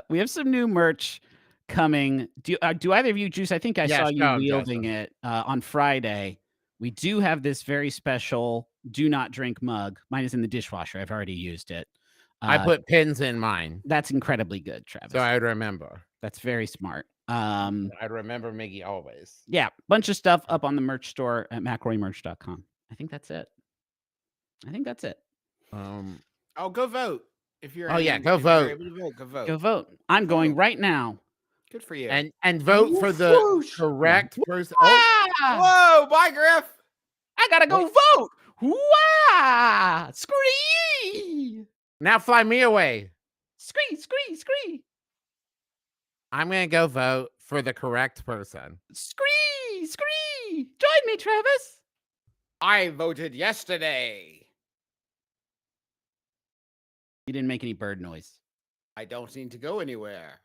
We have some new merch coming. Do either of you, Juice? I think I saw you wielding it on Friday. We do have this very special do not drink mug. Mine is in the dishwasher. I've already used it. I put pins in mine. That's incredibly good, Travis. So I would remember. That's very smart. I'd remember Miggy always. Yeah, bunch of stuff up on the merch store at McElroymerch.com. I think that's it. Oh, go vote. If you're go vote. Go vote. Go vote. I'm going right now. Good for you. And vote for the correct person. Whoa, bye, Griff. I gotta go vote. Wow! Scree! Now fly me away. Scree! I'm gonna go vote for the correct person. Scree! Join me, Travis. I voted yesterday. You didn't make any bird noise. I don't need to go anywhere.